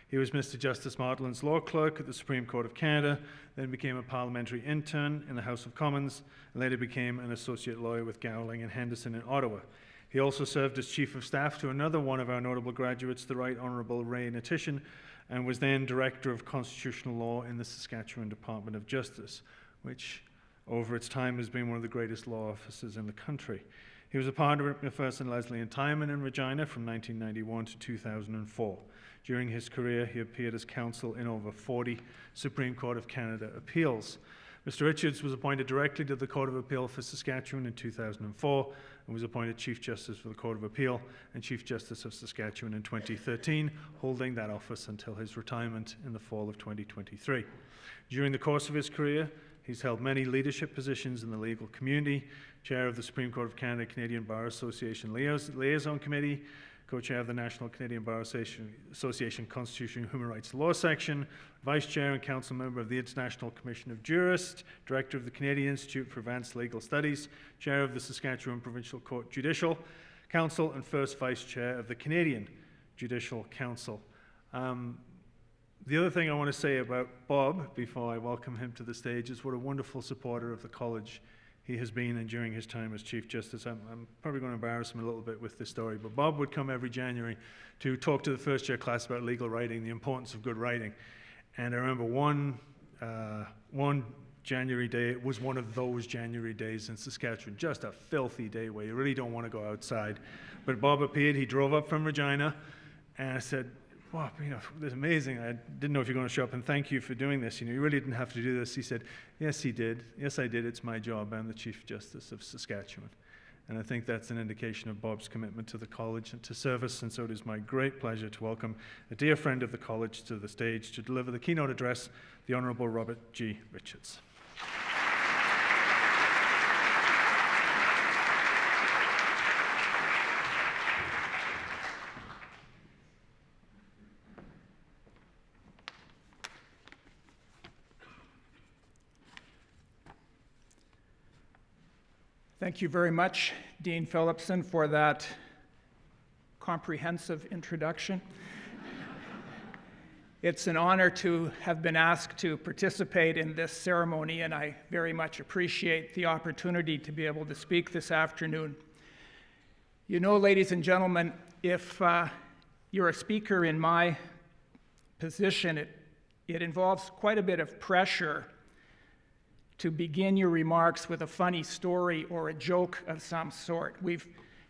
He was Mr. Justice Martlin's law clerk at the Supreme Court of Canada, then became a parliamentary intern in the House of Commons, and later became an associate lawyer with Gowling and Henderson in Ottawa. He also served as Chief of Staff to another one of our notable graduates, the Right Honourable Ray Natishan, and was then Director of Constitutional Law in the Saskatchewan Department of Justice, which over its time has been one of the greatest law offices in the country. He was a partner at McPherson, Leslie and Tyman in Regina from 1991 to 2004. During his career, he appeared as counsel in over 40 Supreme Court of Canada appeals. Mr. Richards was appointed directly to the Court of Appeal for Saskatchewan in 2004 and was appointed Chief Justice for the Court of Appeal and Chief Justice of Saskatchewan in 2013, holding that office until his retirement in the fall of 2023. During the course of his career, he's held many leadership positions in the legal community, Chair of the Supreme Court of Canada Canadian Bar Association Liaison Committee, co-chair of the National Canadian Bar Association Constitution and Human Rights Law Section, vice chair and council member of the International Commission of Jurists, director of the Canadian Institute for Advanced Legal Studies, chair of the Saskatchewan Provincial Court Judicial Council, and first vice chair of the Canadian Judicial Council. The other thing I want to say about Bob, before I welcome him to the stage, is what a wonderful supporter of the college he has been and during his time as Chief Justice. I'm probably going to embarrass him a little bit with this story, but Bob would come every January to talk to the first year class about legal writing, the importance of good writing. And I remember one January day, it was one of those January days in Saskatchewan, just a filthy day where you really don't want to go outside. But Bob appeared, he drove up from Regina, and I said, wow, this is amazing. I didn't know if you're going to show up, and thank you for doing this. You really didn't have to do this. He said, yes, he did. Yes, I did. It's my job. I'm the Chief Justice of Saskatchewan. And I think that's an indication of Bob's commitment to the college and to service, and so it is my great pleasure to welcome a dear friend of the college to the stage to deliver the keynote address, the Honourable Robert G. Richards. Thank you very much, Dean Phillipson, for that comprehensive introduction. It's an honor to have been asked to participate in this ceremony, and I very much appreciate the opportunity to be able to speak this afternoon. Ladies and gentlemen, if you're a speaker in my position, it involves quite a bit of pressure to begin your remarks with a funny story or a joke of some sort. We've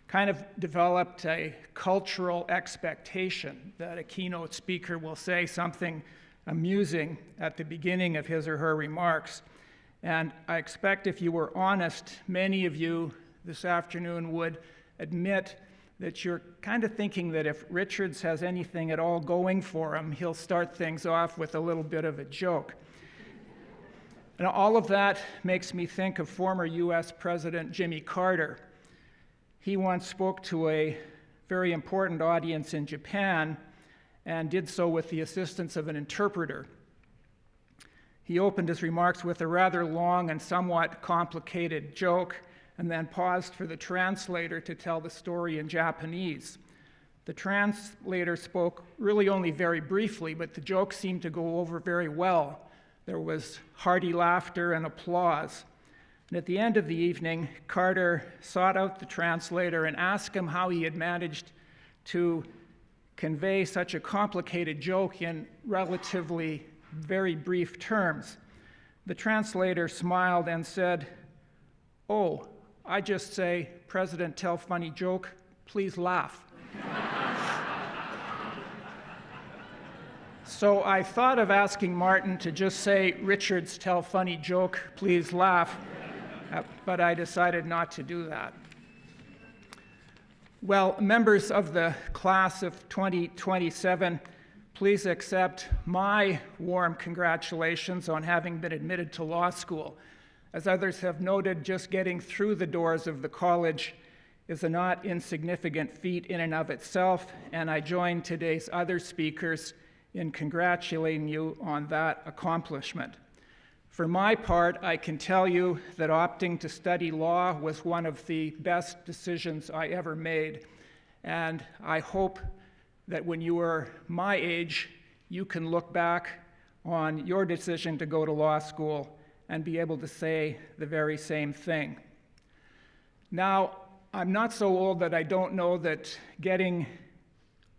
kind of developed a cultural expectation that a keynote speaker will say something amusing at the beginning of his or her remarks. And I expect if you were honest, many of you this afternoon would admit that you're kind of thinking that if Richards has anything at all going for him, he'll start things off with a little bit of a joke. And all of that makes me think of former US President Jimmy Carter. He once spoke to a very important audience in Japan and did so with the assistance of an interpreter. He opened his remarks with a rather long and somewhat complicated joke and then paused for the translator to tell the story in Japanese. The translator spoke really only very briefly, but the joke seemed to go over very well. There was hearty laughter and applause. And at the end of the evening, Carter sought out the translator and asked him how he had managed to convey such a complicated joke in relatively very brief terms. The translator smiled and said, "Oh, I just say, President, tell funny joke, please laugh." So I thought of asking Martin to just say, "Richards, tell funny joke, please laugh," but I decided not to do that. Well, members of the class of 2027, please accept my warm congratulations on having been admitted to law school. As others have noted, just getting through the doors of the college is a not insignificant feat in and of itself, and I join today's other speakers in congratulating you on that accomplishment. For my part, I can tell you that opting to study law was one of the best decisions I ever made, and I hope that when you are my age, you can look back on your decision to go to law school and be able to say the very same thing. Now, I'm not so old that I don't know that getting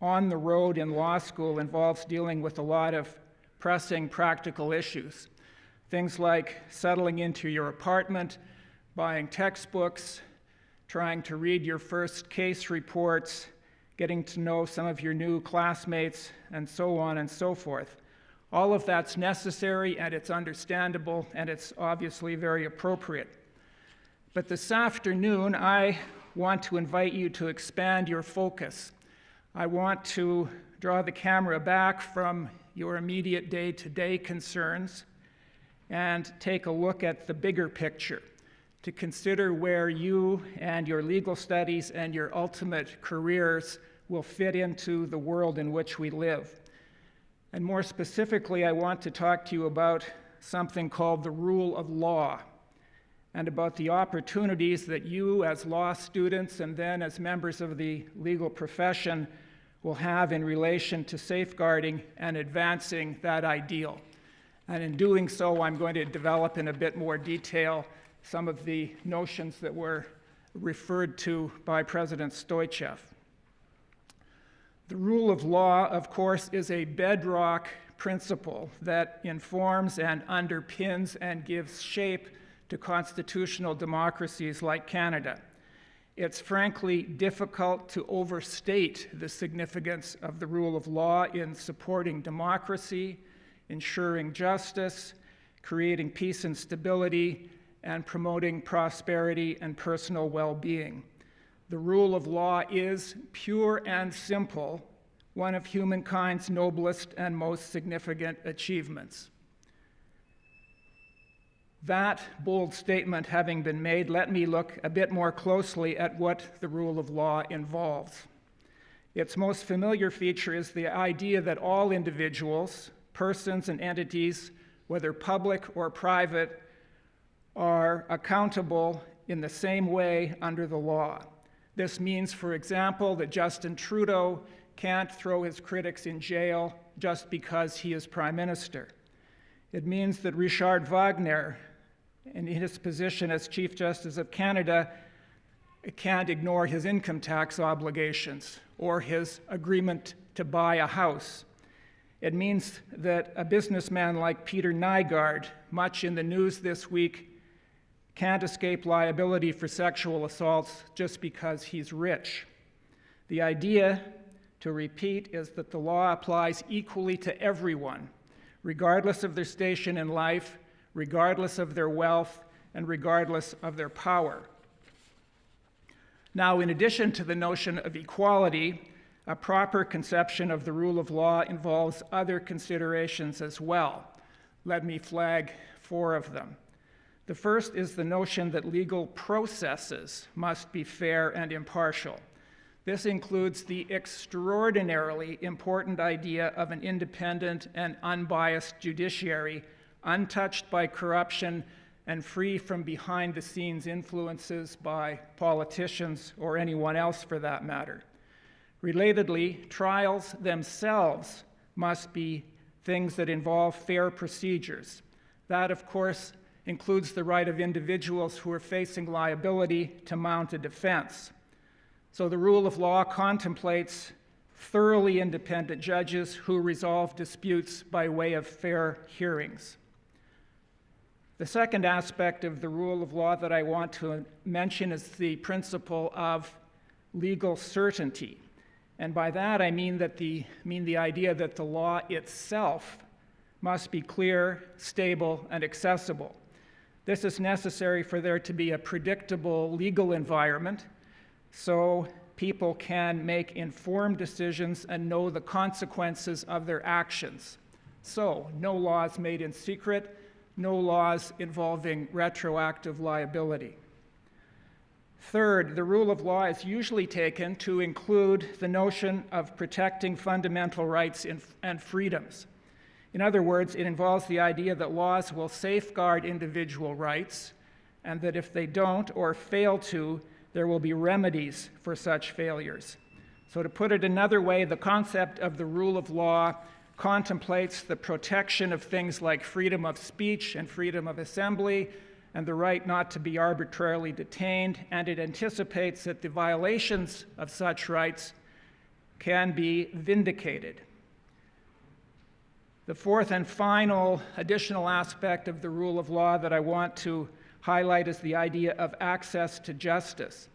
on the road in law school involves dealing with a lot of pressing practical issues. Things like settling into your apartment, buying textbooks, trying to read your first case reports, getting to know some of your new classmates, and so on and so forth. All of that's necessary, and it's understandable, and it's obviously very appropriate. But this afternoon, I want to invite you to expand your focus. I want to draw the camera back from your immediate day-to-day concerns and take a look at the bigger picture, to consider where you and your legal studies and your ultimate careers will fit into the world in which we live. And more specifically, I want to talk to you about something called the rule of law, and about the opportunities that you as law students and then as members of the legal profession will have in relation to safeguarding and advancing that ideal. And in doing so, I'm going to develop in a bit more detail some of the notions that were referred to by President Stoichev. The rule of law, of course, is a bedrock principle that informs and underpins and gives shape to constitutional democracies like Canada. It's frankly difficult to overstate the significance of the rule of law in supporting democracy, ensuring justice, creating peace and stability, and promoting prosperity and personal well-being. The rule of law is, pure and simple, one of humankind's noblest and most significant achievements. That bold statement having been made, let me look a bit more closely at what the rule of law involves. Its most familiar feature is the idea that all individuals, persons, and entities, whether public or private, are accountable in the same way under the law. This means, for example, that Justin Trudeau can't throw his critics in jail just because he is Prime Minister. It means that Richard Wagner, in his position as Chief Justice of Canada, can't ignore his income tax obligations or his agreement to buy a house. It means that a businessman like Peter Nygard, much in the news this week, can't escape liability for sexual assaults just because he's rich. The idea, to repeat, is that the law applies equally to everyone, regardless of their station in life, regardless of their wealth, and regardless of their power. Now, in addition to the notion of equality, a proper conception of the rule of law involves other considerations as well. Let me flag 4 of them. The first is the notion that legal processes must be fair and impartial. This includes the extraordinarily important idea of an independent and unbiased judiciary, untouched by corruption and free from behind-the-scenes influences by politicians or anyone else for that matter. Relatedly, trials themselves must be things that involve fair procedures. That, of course, includes the right of individuals who are facing liability to mount a defense. So the rule of law contemplates thoroughly independent judges who resolve disputes by way of fair hearings. The second aspect of the rule of law that I want to mention is the principle of legal certainty. And by that I mean the idea that the law itself must be clear, stable, and accessible. This is necessary for there to be a predictable legal environment so people can make informed decisions and know the consequences of their actions. So, no laws made in secret, no laws involving retroactive liability. Third, the rule of law is usually taken to include the notion of protecting fundamental rights and freedoms. In other words, it involves the idea that laws will safeguard individual rights, and that if they don't or fail to, there will be remedies for such failures. So to put it another way, the concept of the rule of law contemplates the protection of things like freedom of speech and freedom of assembly, and the right not to be arbitrarily detained, and it anticipates that the violations of such rights can be vindicated. The fourth and final additional aspect of the rule of law that I want to highlight is the idea of access to justice.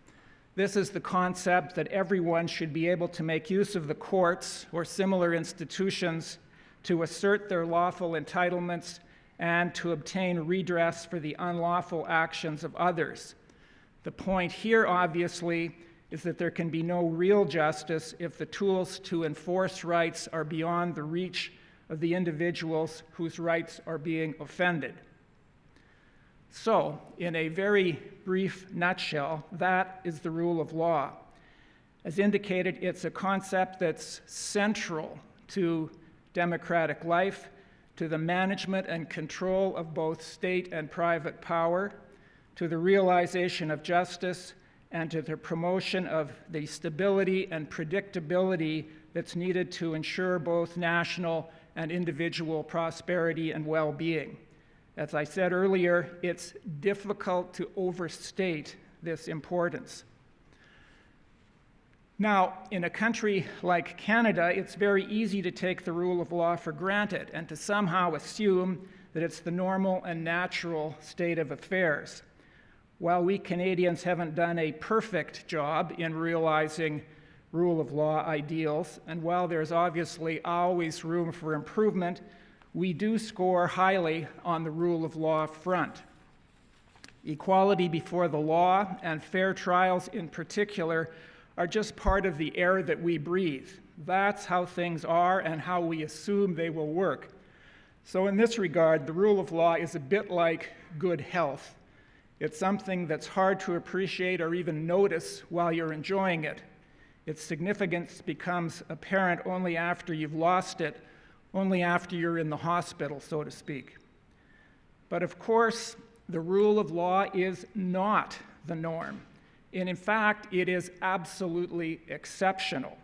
This is the concept that everyone should be able to make use of the courts or similar institutions to assert their lawful entitlements and to obtain redress for the unlawful actions of others. The point here, obviously, is that there can be no real justice if the tools to enforce rights are beyond the reach of the individuals whose rights are being offended. So, in a very brief nutshell, that is the rule of law. As indicated, it's a concept that's central to democratic life, to the management and control of both state and private power, to the realization of justice, and to the promotion of the stability and predictability that's needed to ensure both national and individual prosperity and well-being. As I said earlier, it's difficult to overstate this importance. Now, in a country like Canada, it's very easy to take the rule of law for granted and to somehow assume that it's the normal and natural state of affairs. While we Canadians haven't done a perfect job in realizing rule of law ideals, and while there's obviously always room for improvement, we do score highly on the rule of law front. Equality before the law and fair trials in particular are just part of the air that we breathe. That's how things are and how we assume they will work. So in this regard, the rule of law is a bit like good health. It's something that's hard to appreciate or even notice while you're enjoying it. Its significance becomes apparent only after you've lost it, only after you're in the hospital, so to speak. But of course, the rule of law is not the norm. And in fact, it is absolutely exceptional.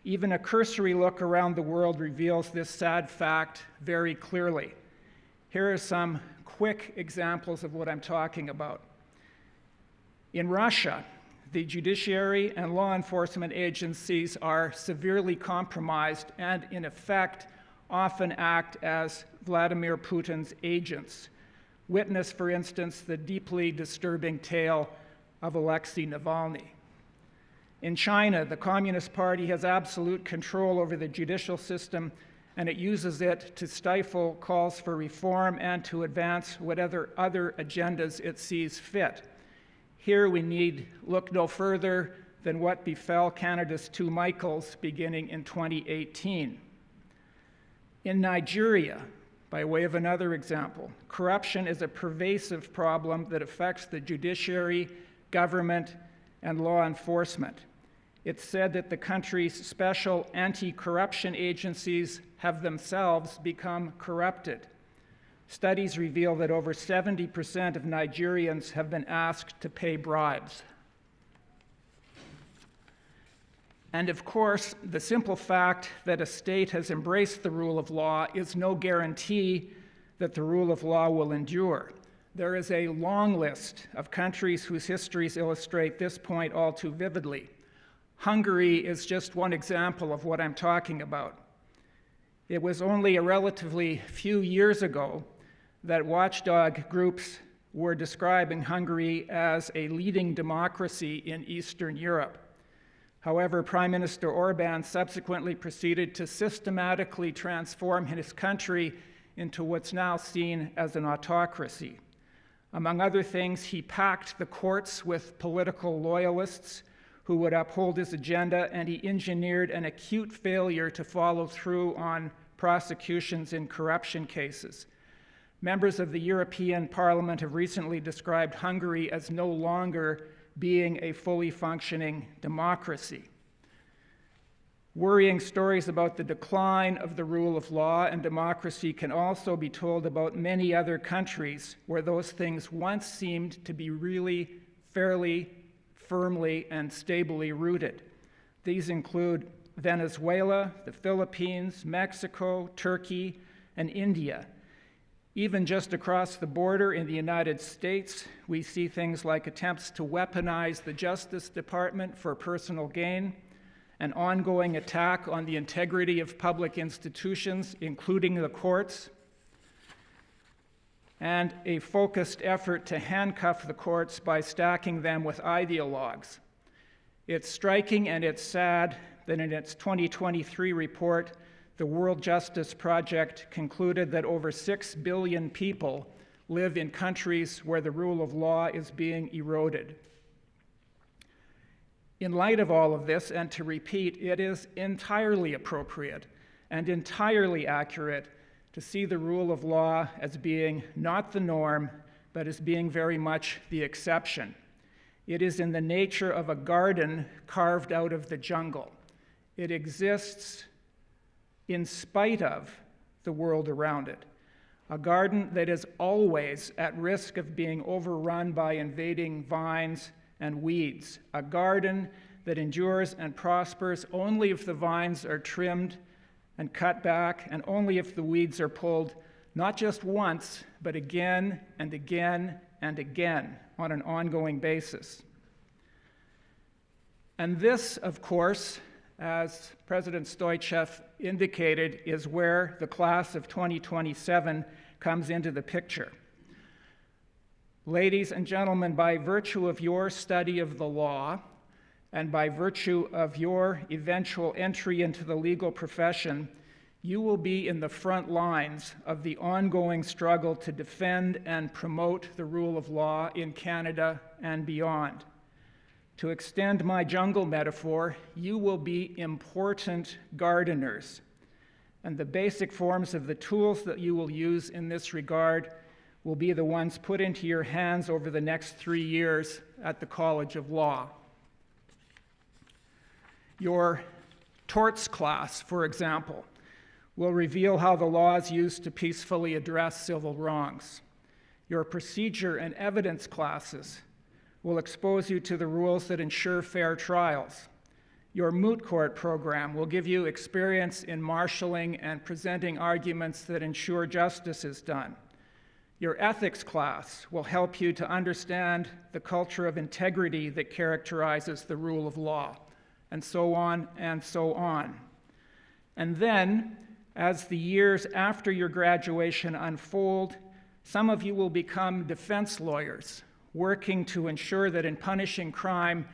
Even a cursory look around the world reveals this sad fact very clearly. Here are some quick examples of what I'm talking about. In Russia, the judiciary and law enforcement agencies are severely compromised and, in effect, often act as Vladimir Putin's agents. Witness, for instance, the deeply disturbing tale of Alexei Navalny. In China, the Communist Party has absolute control over the judicial system, and it uses it to stifle calls for reform and to advance whatever other agendas it sees fit. Here we need look no further than what befell Canada's two Michaels beginning in 2018. In Nigeria, by way of another example, corruption is a pervasive problem that affects the judiciary, government, and law enforcement. It's said that the country's special anti-corruption agencies have themselves become corrupted. Studies reveal that over 70% of Nigerians have been asked to pay bribes. And of course, the simple fact that a state has embraced the rule of law is no guarantee that the rule of law will endure. There is a long list of countries whose histories illustrate this point all too vividly. Hungary is just one example of what I'm talking about. It was only a relatively few years ago that watchdog groups were describing Hungary as a leading democracy in Eastern Europe. However, Prime Minister Orbán subsequently proceeded to systematically transform his country into what's now seen as an autocracy. Among other things, he packed the courts with political loyalists who would uphold his agenda, and he engineered an acute failure to follow through on prosecutions in corruption cases. Members of the European Parliament have recently described Hungary as no longer being a fully functioning democracy. Worrying stories about the decline of the rule of law and democracy can also be told about many other countries where those things once seemed to be really fairly, firmly, and stably rooted. These include Venezuela, the Philippines, Mexico, Turkey, and India. Even just across the border in the United States, we see things like attempts to weaponize the Justice Department for personal gain, an ongoing attack on the integrity of public institutions, including the courts, and a focused effort to handcuff the courts by stacking them with ideologues. It's striking and it's sad that in its 2023 report, the World Justice Project concluded that over 6 billion people live in countries where the rule of law is being eroded. In light of all of this, and to repeat, it is entirely appropriate and entirely accurate to see the rule of law as being not the norm, but as being very much the exception. It is in the nature of a garden carved out of the jungle. It exists in spite of the world around it. A garden that is always at risk of being overrun by invading vines and weeds. A garden that endures and prospers only if the vines are trimmed and cut back, and only if the weeds are pulled, not just once, but again and again and again on an ongoing basis. And this, of course, as President Stoichev indicated, is where the class of 2027 comes into the picture. Ladies and gentlemen, by virtue of your study of the law and by virtue of your eventual entry into the legal profession, you will be in the front lines of the ongoing struggle to defend and promote the rule of law in Canada and beyond. To extend my jungle metaphor, you will be important gardeners, and the basic forms of the tools that you will use in this regard will be the ones put into your hands over the next 3 years at the College of Law. Your torts class, for example, will reveal how the law is used to peacefully address civil wrongs. Your procedure and evidence classes will expose you to the rules that ensure fair trials. Your moot court program will give you experience in marshalling and presenting arguments that ensure justice is done. Your ethics class will help you to understand the culture of integrity that characterizes the rule of law, and so on and so on. And then, as the years after your graduation unfold, some of you will become defense lawyers, working to ensure that in punishing crime,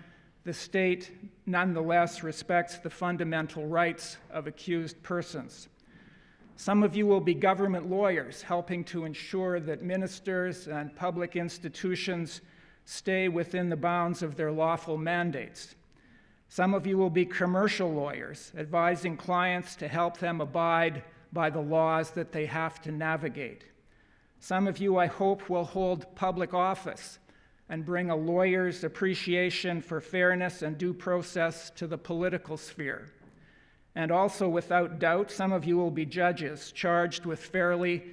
the state nonetheless respects the fundamental rights of accused persons. Some of you will be government lawyers, helping to ensure that ministers and public institutions stay within the bounds of their lawful mandates. Some of you will be commercial lawyers, advising clients to help them abide by the laws that they have to navigate. Some of you, I hope, will hold public office and bring a lawyer's appreciation for fairness and due process to the political sphere. And also, without doubt, some of you will be judges charged with fairly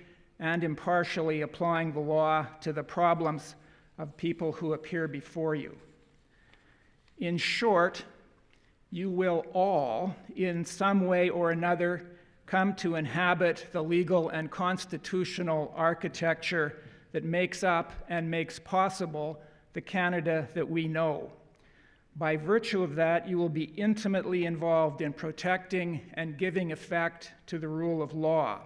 and impartially applying the law to the problems of people who appear before you. In short, you will all, in some way or another, come to inhabit the legal and constitutional architecture that makes up and makes possible the Canada that we know. By virtue of that, you will be intimately involved in protecting and giving effect to the rule of law.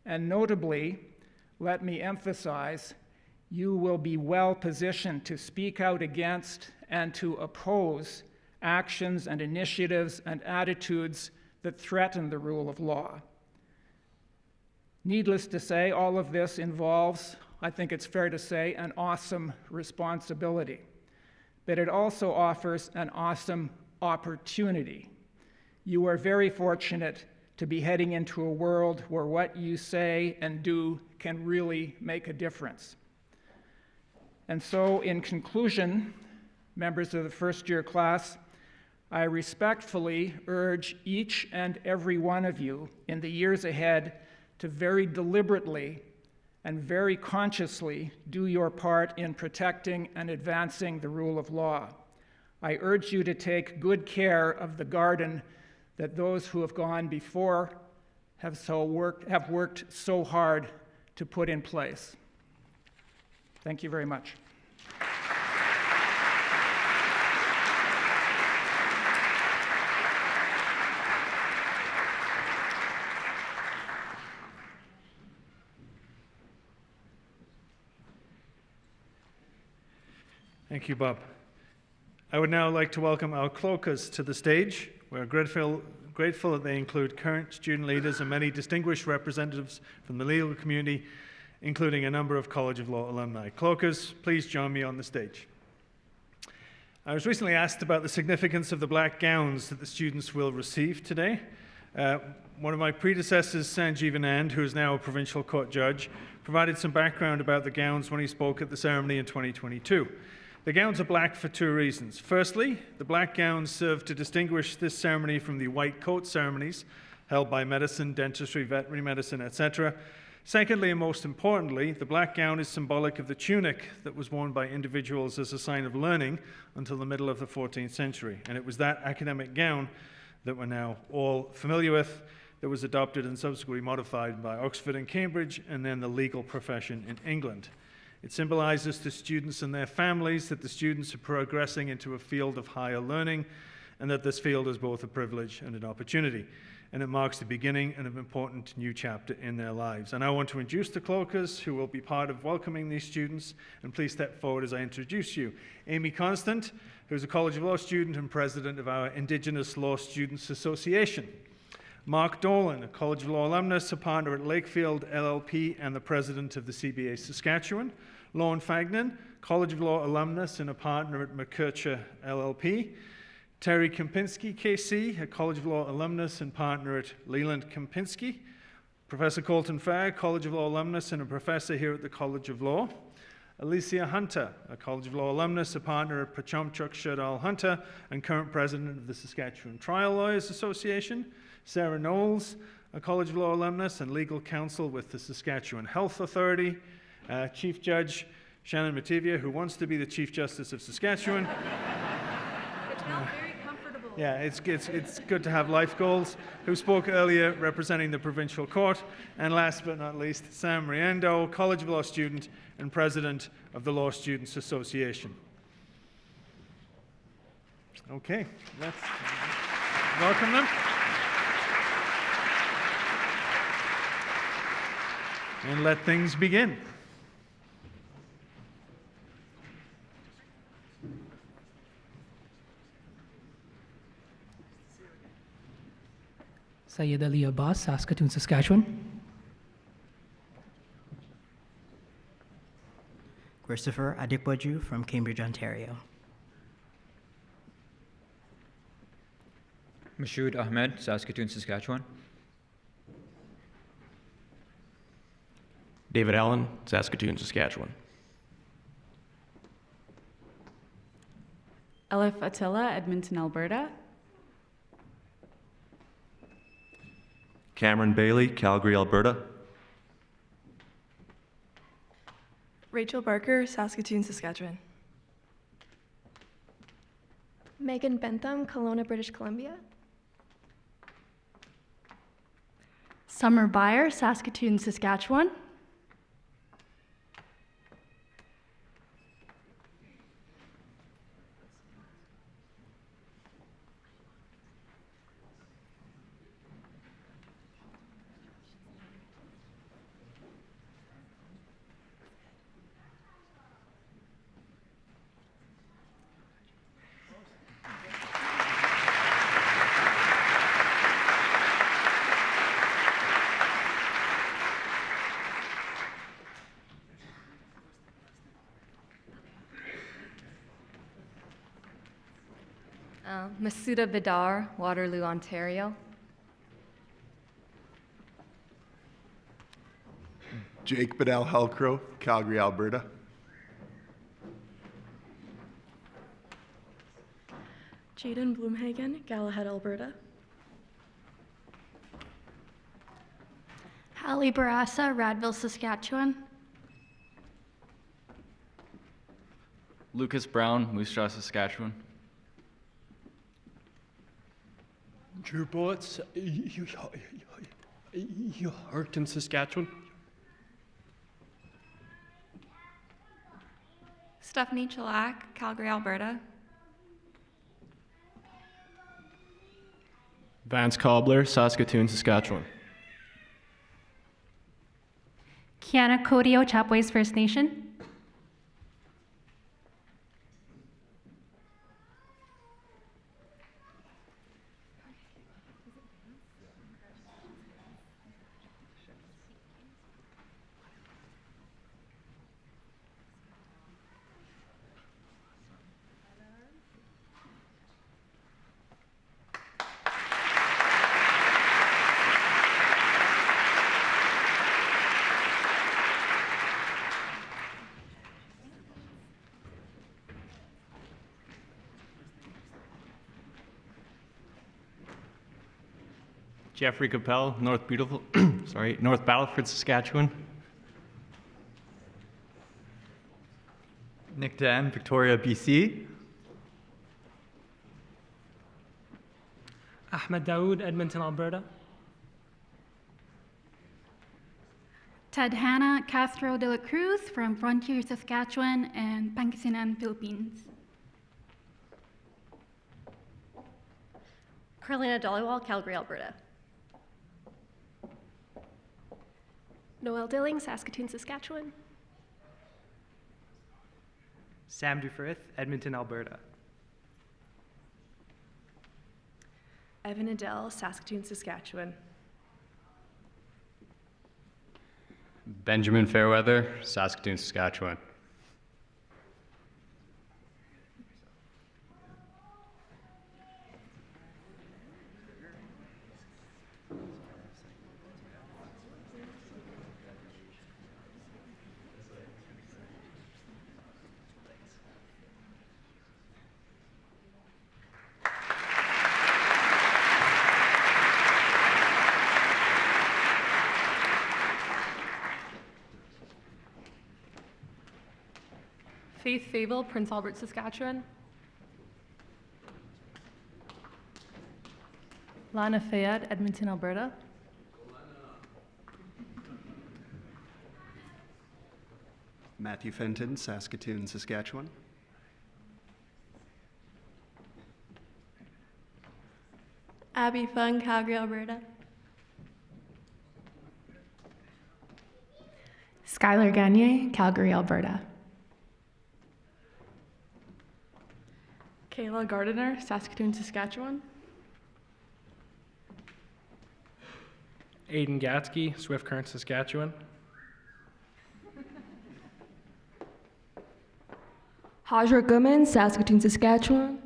And notably, let me emphasize, you will be well positioned to speak out against and to oppose actions and initiatives and attitudes that threaten the rule of law. Needless to say, all of this involves, I think it's fair to say, an awesome responsibility. But it also offers an awesome opportunity. You are very fortunate to be heading into a world where what you say and do can really make a difference. And so, in conclusion, members of the first-year class, I respectfully urge each and every one of you in the years ahead to very deliberately and very consciously do your part in protecting and advancing the rule of law. I urge you to take good care of the garden that those who have gone before have worked so hard to put in place. Thank you very much. Thank you, Bob. I would now like to welcome our cloakers to the stage. We're grateful that they include current student leaders and many distinguished representatives from the legal community, including a number of College of Law alumni. Cloakers, please join me on the stage. I was recently asked about the significance of the black gowns that the students will receive today. One of my predecessors, Sanjeev Anand, who is now a provincial court judge, provided some background about the gowns when he spoke at the ceremony in 2022. The gowns are black for two reasons. Firstly, the black gowns serve to distinguish this ceremony from the white coat ceremonies held by medicine, dentistry, veterinary medicine, etc. Secondly, and most importantly, the black gown is symbolic of the tunic that was worn by individuals as a sign of learning until the middle of the 14th century. And it was that academic gown that we're now all familiar with that was adopted and subsequently modified by Oxford and Cambridge and then the legal profession in England. It symbolizes to students and their families that the students are progressing into a field of higher learning and that this field is both a privilege and an opportunity. And it marks the beginning of an important new chapter in their lives. And I want to introduce the cloakers who will be part of welcoming these students. And please step forward as I introduce you. Amy Constant, who's a College of Law student and president of our Indigenous Law Students Association. Mark Dolan, a College of Law alumnus, a partner at Lakefield LLP and the president of the CBA Saskatchewan. Lorne Fagnan, College of Law alumnus and a partner at McKercher LLP. Terry Kempinski, KC, a College of Law alumnus and partner at Leland Kempinski. Professor Colton Fair, College of Law alumnus and a professor here at the College of Law. Alicia Hunter, a College of Law alumnus, a partner at Pachomchuk Shadal Hunter, and current president of the Saskatchewan Trial Lawyers Association. Sarah Knowles, a College of Law alumnus and legal counsel with the Saskatchewan Health Authority. Chief Judge Shannon Matevia, who wants to be the Chief Justice of Saskatchewan. It's not very comfortable. Yeah, it's good to have life goals. Who spoke earlier representing the Provincial Court. And last but not least, Sam Riendo, College of Law student and president of the Law Students Association. Okay, let's welcome them. And let things begin. Syed Ali Abbas, Saskatoon, Saskatchewan. Christopher Adipwaju from Cambridge, Ontario. Mashoud Ahmed, Saskatoon, Saskatchewan. David Allen, Saskatoon, Saskatchewan. Elif Attila, Edmonton, Alberta. Cameron Bailey, Calgary, Alberta. Rachel Barker, Saskatoon, Saskatchewan. Megan Bentham, Kelowna, British Columbia. Summer Byer, Saskatoon, Saskatchewan. Masuda Bidar, Waterloo, Ontario. Jake Bedell Hellcrow, Calgary, Alberta. Jaden Bloomhagen, Galahad, Alberta. Hallie Barassa, Radville, Saskatchewan. Lucas Brown, Moose Jaw, Saskatchewan. Drew Bullets, Harton, Saskatchewan. Stephanie Chalak, Calgary, Alberta. Vance Cobbler, Saskatoon, Saskatchewan. Kiana Codio, Chapways First Nation. Jeffrey Capel, North Battleford, Saskatchewan. Nick Dan, Victoria, BC. Ahmed Daoud, Edmonton, Alberta. Tadhana Castro de la Cruz from Frontier, Saskatchewan, and Pangasinan, Philippines. Carolina Dollywall, Calgary, Alberta. Noelle Dilling, Saskatoon, Saskatchewan. Sam Dufrith, Edmonton, Alberta. Evan Adele, Saskatoon, Saskatchewan. Benjamin Fairweather, Saskatoon, Saskatchewan. Faith Favel, Prince Albert, Saskatchewan. Lana Fayad, Edmonton, Alberta. Matthew Fenton, Saskatoon, Saskatchewan. Abby Fung, Calgary, Alberta. Skylar Gagne, Calgary, Alberta. Kayla Gardiner, Saskatoon, Saskatchewan. Aiden Gatsky, Swift Current, Saskatchewan. Hajra Guman, Saskatoon, Saskatchewan.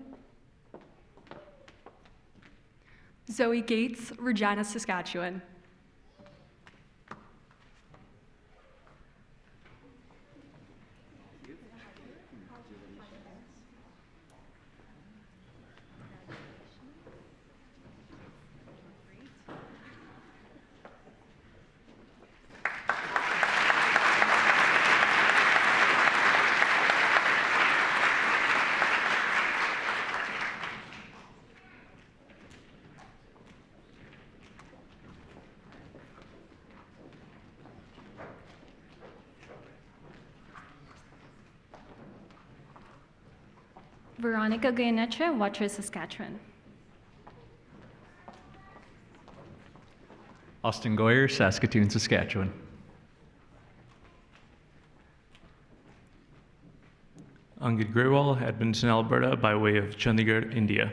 Zoe Gates, Regina, Saskatchewan. Veronica Goyeneche, Watrous, Saskatchewan. Austin Goyer, Saskatoon, Saskatchewan. Angad Grewal, Edmonton, Alberta, by way of Chandigarh, India.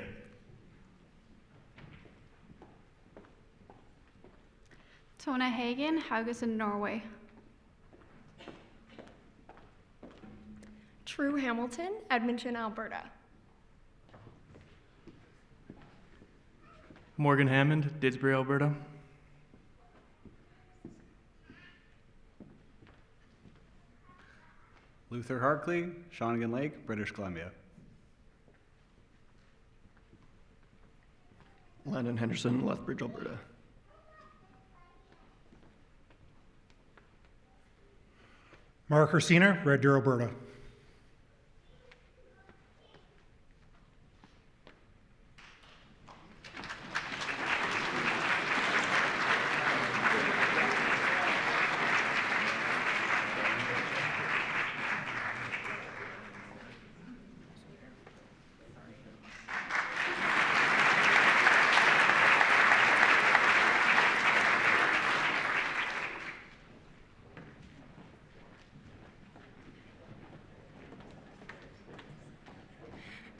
Tona Hagen, Haugesund, Norway. True Hamilton, Edmonton, Alberta. Morgan Hammond, Didsbury, Alberta. Luther Harkley, Shawnigan Lake, British Columbia. Landon Henderson, Lethbridge, Alberta. Mark Ursina, Red Deer, Alberta.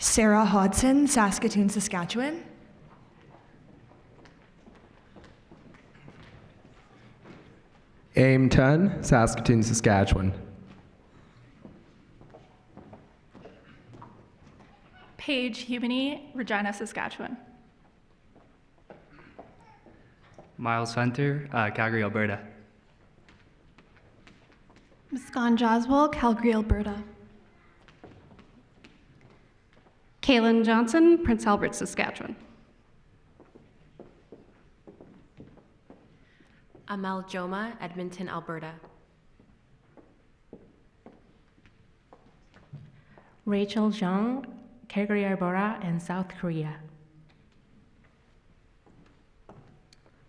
Sarah Hodson, Saskatoon, Saskatchewan. Aim Tun, Saskatoon, Saskatchewan. Paige Hubany, Regina, Saskatchewan. Miles Hunter, Calgary, Alberta. Muskan Jaswal, Calgary, Alberta. Kaylin Johnson, Prince Albert, Saskatchewan. Amel Joma, Edmonton, Alberta. Rachel Zhang, Calgary, Alberta, and South Korea.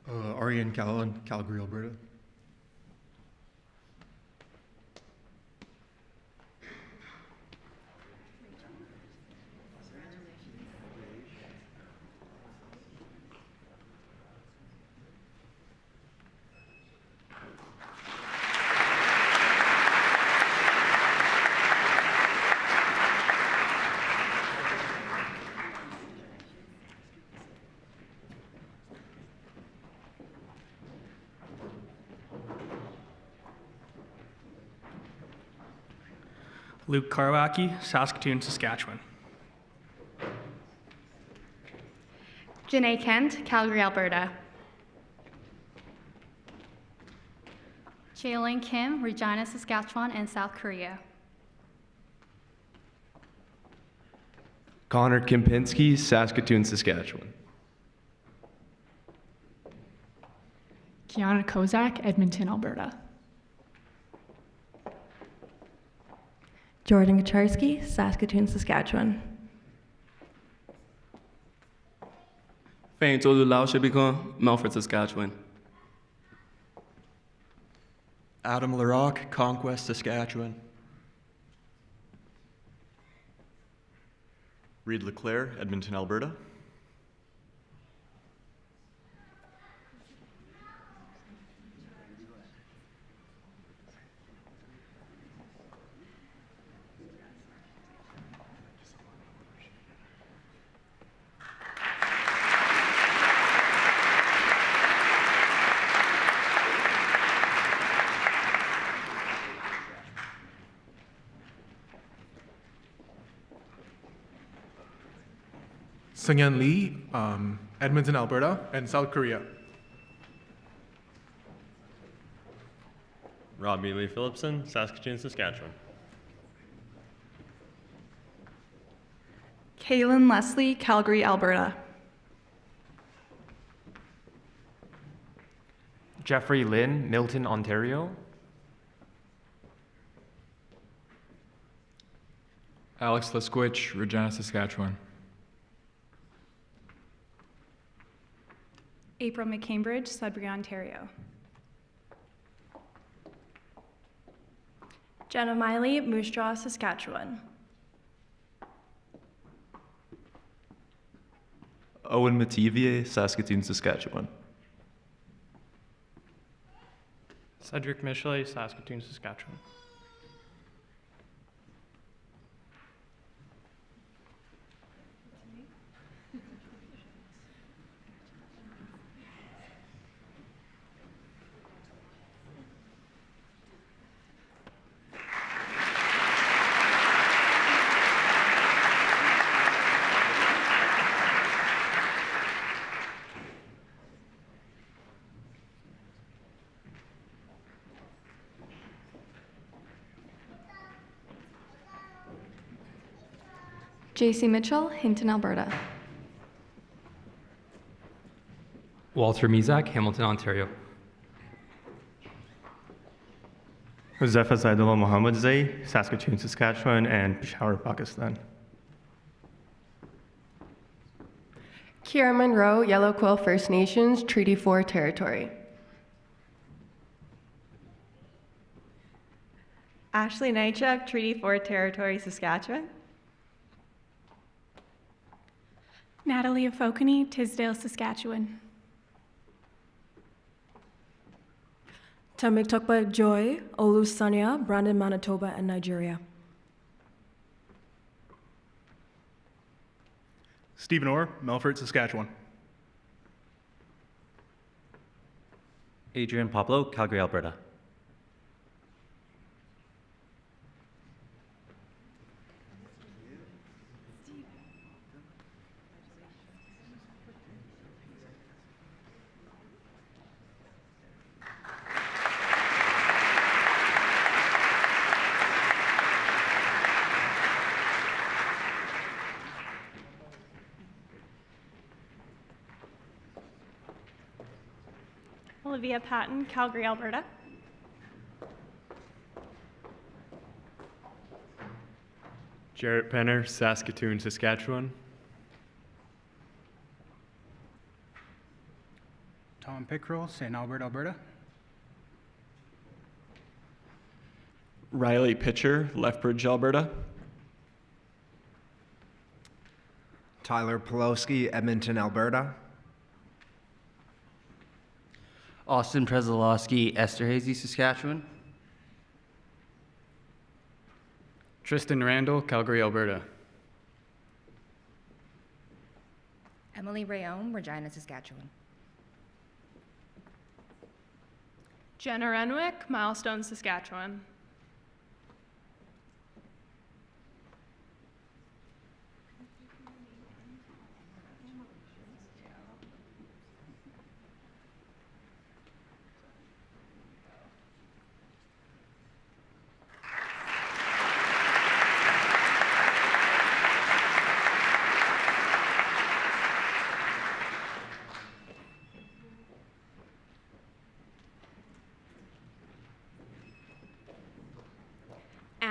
Ariane Callan, Calgary, Alberta. Luke Karwacki, Saskatoon, Saskatchewan. Janae Kent, Calgary, Alberta. Jaylin Kim, Regina, Saskatchewan, and South Korea. Connor Kempinski, Saskatoon, Saskatchewan. Kiana Kozak, Edmonton, Alberta. Jordan Kacharski, Saskatoon, Saskatchewan. Fain Tolu Lao Shibikon, Melfort, Saskatchewan. Adam Larock, Conquest, Saskatchewan. Reed Leclerc, Edmonton, Alberta. Sungyeon Lee, Edmonton, Alberta, and South Korea. Robbie Lee Phillipson, Saskatoon, Saskatchewan. Kaylin Leslie, Calgary, Alberta. Jeffrey Lin, Milton, Ontario. Alex Lesquich, Regina, Saskatchewan. April McCambridge, Sudbury, Ontario. Jenna Miley, Moose Jaw, Saskatchewan. Owen Mativier, Saskatoon, Saskatchewan. Cedric Michelet, Saskatoon, Saskatchewan. JC Mitchell, Hinton, Alberta. Walter Mizak, Hamilton, Ontario. Huzefa Zaidullah Mohammed Zay, Saskatoon, Saskatchewan, and Peshawar, Pakistan. Kiara Monroe, Yellow Quill First Nations, Treaty 4 territory. Ashley Nychuk, Treaty 4 territory, Saskatchewan. Natalie Afokany, Tisdale, Saskatchewan. Tamiktukpa Joy, Olusanya, Brandon, Manitoba, and Nigeria. Stephen Orr, Melfort, Saskatchewan. Adrian Pablo, Calgary, Alberta. Olivia Patton, Calgary, Alberta. Jarrett Penner, Saskatoon, Saskatchewan. Tom Pickrell, St. Albert, Alberta. Riley Pitcher, Lethbridge, Alberta. Tyler Pulowski, Edmonton, Alberta. Austin Prezalowski, Esterhazy, Saskatchewan. Tristan Randall, Calgary, Alberta. Emily Rayome, Regina, Saskatchewan. Jenna Renwick, Milestone, Saskatchewan.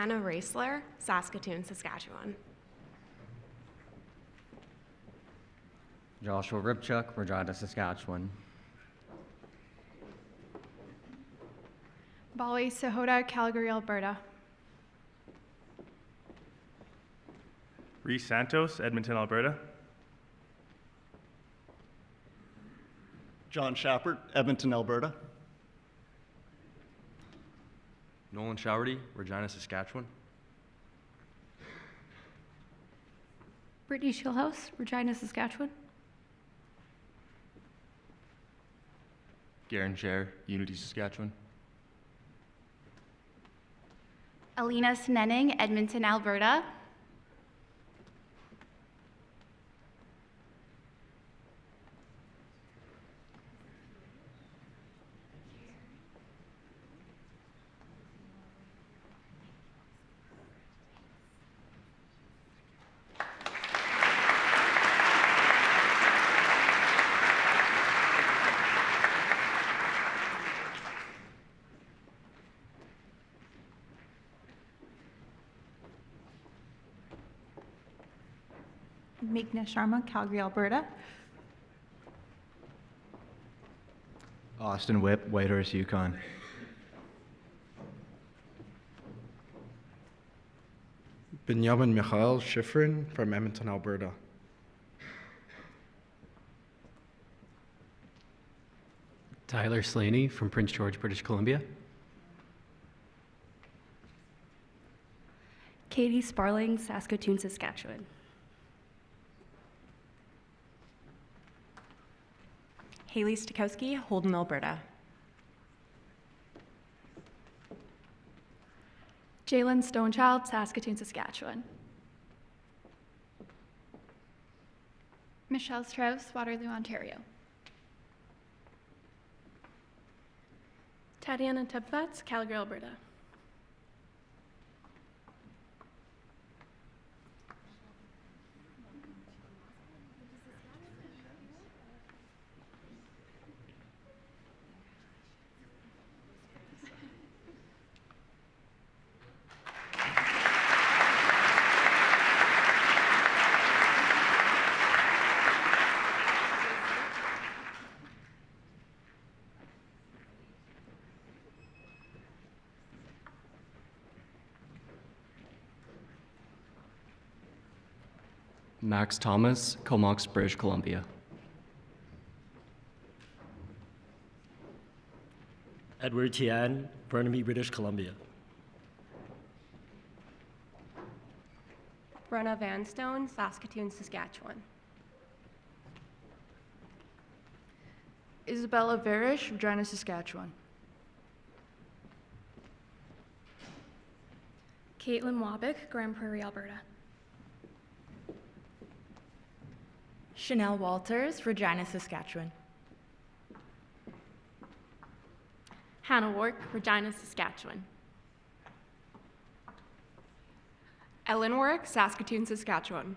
Anna Raisler, Saskatoon, Saskatchewan. Joshua Ripchuk, Regina, Saskatchewan. Bali Sahota, Calgary, Alberta. Reese Santos, Edmonton, Alberta. John Shappert, Edmonton, Alberta. Nolan Showerty, Regina, Saskatchewan. Brittany Shillhouse, Regina, Saskatchewan. Garen Chair, Unity, Saskatchewan. Alina Snenning, Edmonton, Alberta. Meghna Sharma, Calgary, Alberta. Austin Whip, Whitehorse, Yukon. Benjamin Michael Schifrin from Edmonton, Alberta. Tyler Slaney from Prince George, British Columbia. Katie Sparling, Saskatoon, Saskatchewan. Haley Stakowski, Holden, Alberta. Jalen Stonechild, Saskatoon, Saskatchewan. Michelle Strauss, Waterloo, Ontario. Tatiana Tebfats, Calgary, Alberta. Max Thomas, Comox, British Columbia. Edward Tian, Burnaby, British Columbia. Brenna Vanstone, Saskatoon, Saskatchewan. Isabella Varish, Regina, Saskatchewan. Caitlin Wabick, Grand Prairie, Alberta. Chanel Walters, Regina, Saskatchewan. Hannah Wark, Regina, Saskatchewan. Ellen Wark, Saskatoon, Saskatchewan.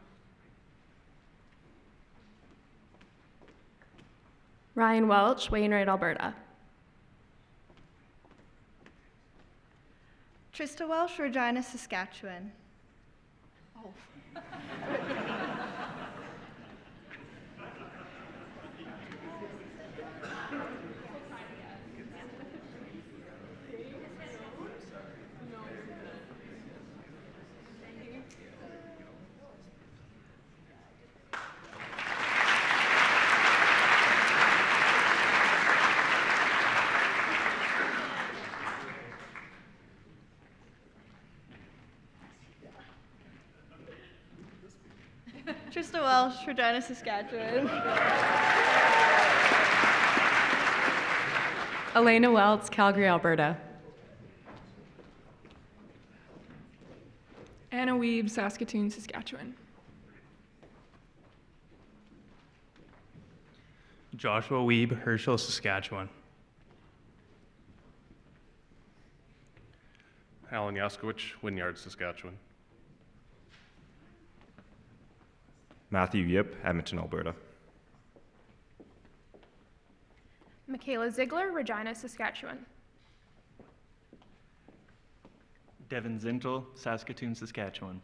Ryan Welch, Wainwright, Alberta. Trista Welsh, Regina, Saskatchewan. Trista Welsh, Regina, Saskatchewan. Elena Welts, Calgary, Alberta. Anna Weeb, Saskatoon, Saskatchewan. Joshua Weeb, Herschel, Saskatchewan. Alan Yaskowicz, Wynyard, Saskatchewan. Matthew Yip, Edmonton, Alberta. Michaela Ziegler, Regina, Saskatchewan. Devin Zintel, Saskatoon, Saskatchewan.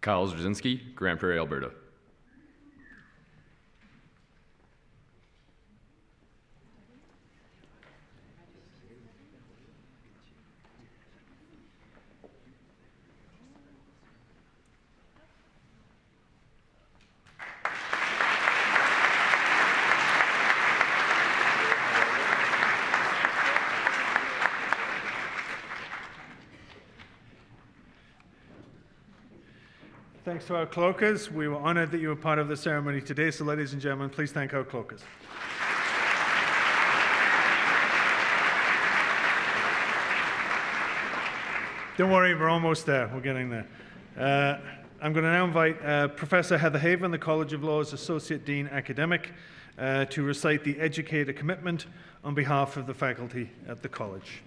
Kyle Zdzinski, Grand Prairie, Alberta. Thanks to our cloakers. We were honored that you were part of the ceremony today. So ladies and gentlemen, please thank our cloakers. Don't worry, we're almost there. We're getting there. I'm going to now invite Professor Heather Haven, the College of Law's Associate Dean Academic, to recite the educator commitment on behalf of the faculty at the college.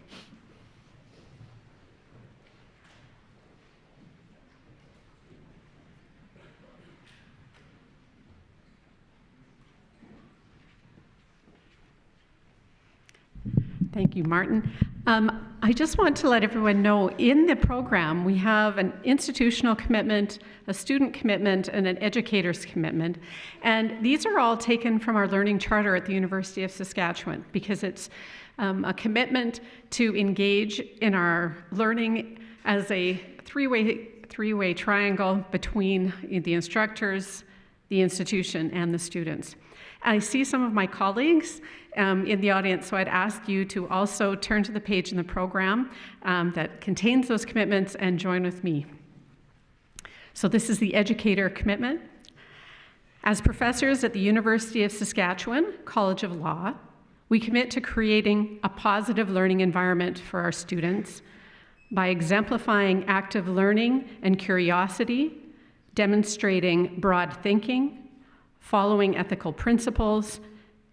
Thank you, Martin. I just want to let everyone know in the program we have an institutional commitment, a student commitment, and an educator's commitment. And these are all taken from our learning charter at the University of Saskatchewan because it's a commitment to engage in our learning as a three-way triangle between the instructors, the institution, and the students. I see some of my colleagues in the audience, so I'd ask you to also turn to the page in the program that contains those commitments and join with me. So this is the educator commitment. As professors at the University of Saskatchewan College of Law, we commit to creating a positive learning environment for our students by exemplifying active learning and curiosity, demonstrating broad thinking, following ethical principles,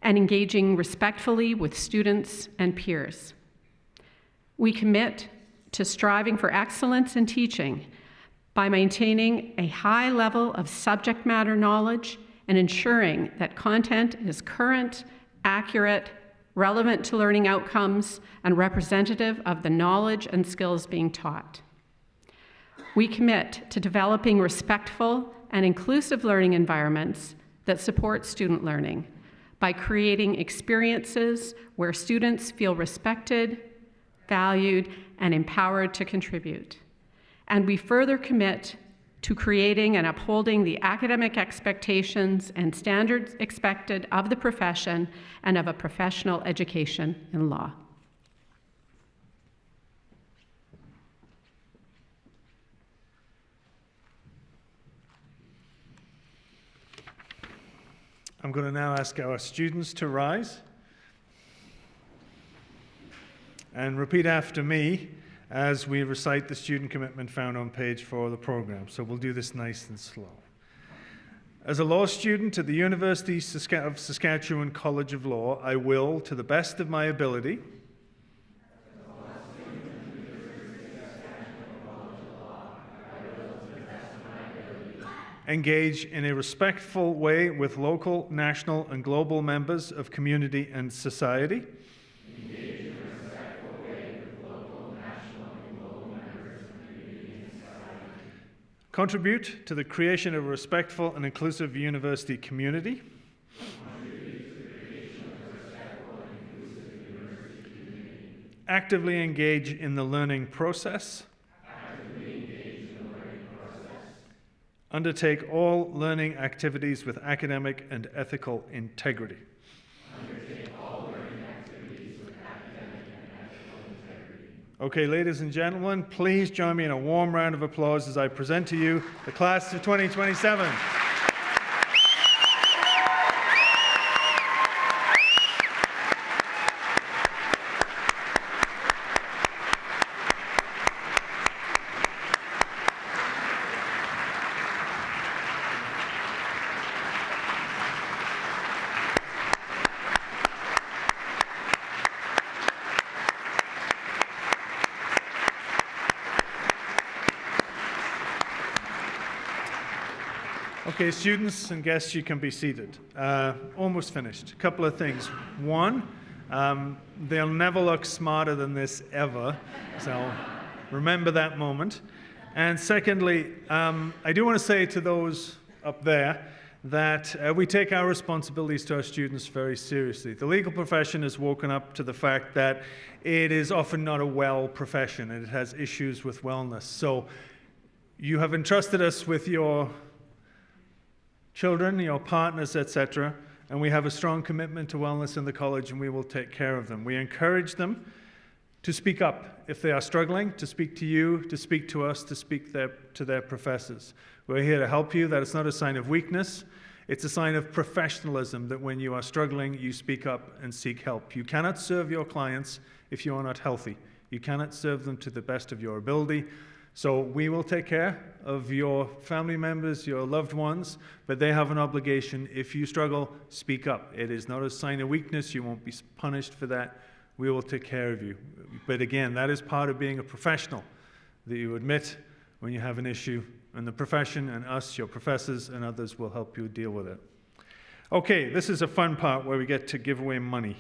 and engaging respectfully with students and peers. We commit to striving for excellence in teaching by maintaining a high level of subject matter knowledge and ensuring that content is current, accurate, relevant to learning outcomes, and representative of the knowledge and skills being taught. We commit to developing respectful and inclusive learning environments that support student learning by creating experiences where students feel respected, valued, and empowered to contribute. And we further commit to creating and upholding the academic expectations and standards expected of the profession and of a professional education in law. I'm going to now ask our students to rise and repeat after me as we recite the student commitment found on page 4 of the program. So we'll do this nice and slow. As a law student at the University of Saskatchewan College of Law, I will, to the best of my ability, engage in a respectful way with local, national, and global members of community and society. contribute to the creation of a respectful and inclusive university community, actively engage in the learning process, undertake all learning activities with academic and ethical integrity. Okay, ladies and gentlemen, please join me in a warm round of applause as I present to you the class of 2027. Okay, students and guests, you can be seated. Almost finished. A couple of things. One, they'll never look smarter than this ever, so remember that moment. And secondly, I do want to say to those up there that we take our responsibilities to our students very seriously. The legal profession has woken up to the fact that it is often not a well profession and it has issues with wellness. So you have entrusted us with your children, your partners, etc., and we have a strong commitment to wellness in the college, and we will take care of them. We encourage them to speak up if they are struggling, to speak to you, to speak to us, to speak to their professors. We're here to help you. That is not a sign of weakness. It's a sign of professionalism that when you are struggling, you speak up and seek help. You cannot serve your clients if you are not healthy. You cannot serve them to the best of your ability. So we will take care of your family members, your loved ones, but they have an obligation. If you struggle, speak up. It is not a sign of weakness. You won't be punished for that. We will take care of you. But again, that is part of being a professional, that you admit when you have an issue, and the profession and us, your professors and others, will help you deal with it. Okay, this is a fun part where we get to give away money.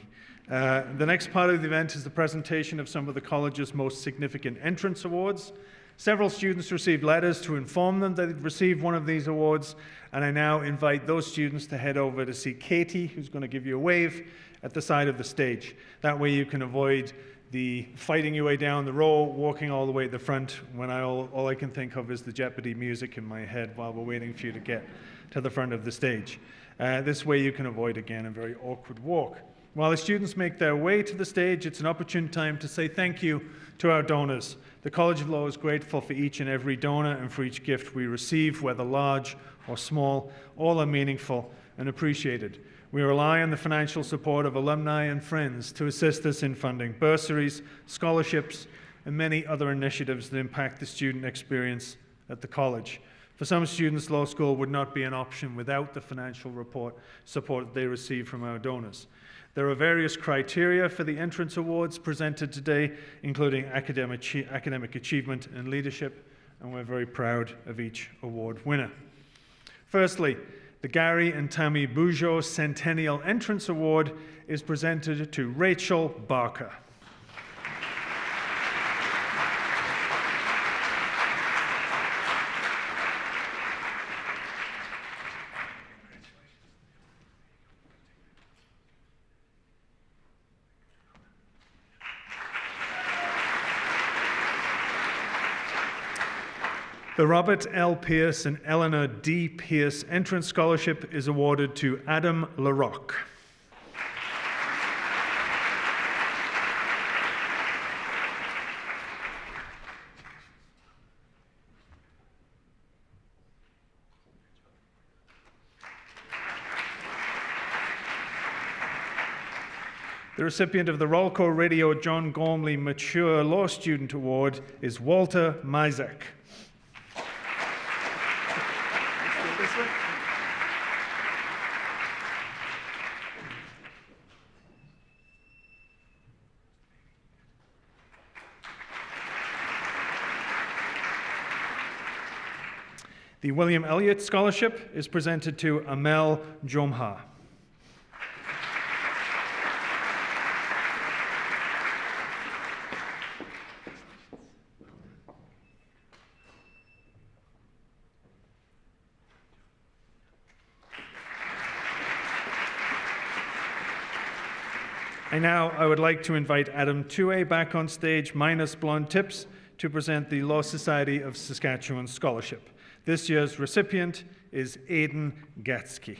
The next part of the event is the presentation of some of the college's most significant entrance awards. Several students received letters to inform them that they'd received one of these awards, and I now invite those students to head over to see Katie, who's going to give you a wave at the side of the stage. That way you can avoid the fighting your way down the row, walking all the way to the front, when all I can think of is the Jeopardy music in my head while we're waiting for you to get to the front of the stage. This way you can avoid, again, a very awkward walk. While the students make their way to the stage, it's an opportune time to say thank you to our donors. The College of Law is grateful for each and every donor and for each gift we receive, whether large or small. All are meaningful and appreciated. We rely on the financial support of alumni and friends to assist us in funding bursaries, scholarships, and many other initiatives that impact the student experience at the college. For some students, law school would not be an option without the financial support they receive from our donors. There are various criteria for the entrance awards presented today, including academic achievement and leadership, and we're very proud of each award winner. Firstly, the Gary and Tammy Bujo Centennial Entrance Award is presented to Rachel Barker. The Robert L. Pierce and Eleanor D. Pierce Entrance Scholarship is awarded to Adam LaRocque. The recipient of the Rolco Radio John Gormley Mature Law Student Award is Walter Mizek. The William Elliott Scholarship is presented to Amel Jomha. I would like to invite Adam Tue back on stage, minus blonde tips, to present the Law Society of Saskatchewan Scholarship. This year's recipient is Aidan Gatsky.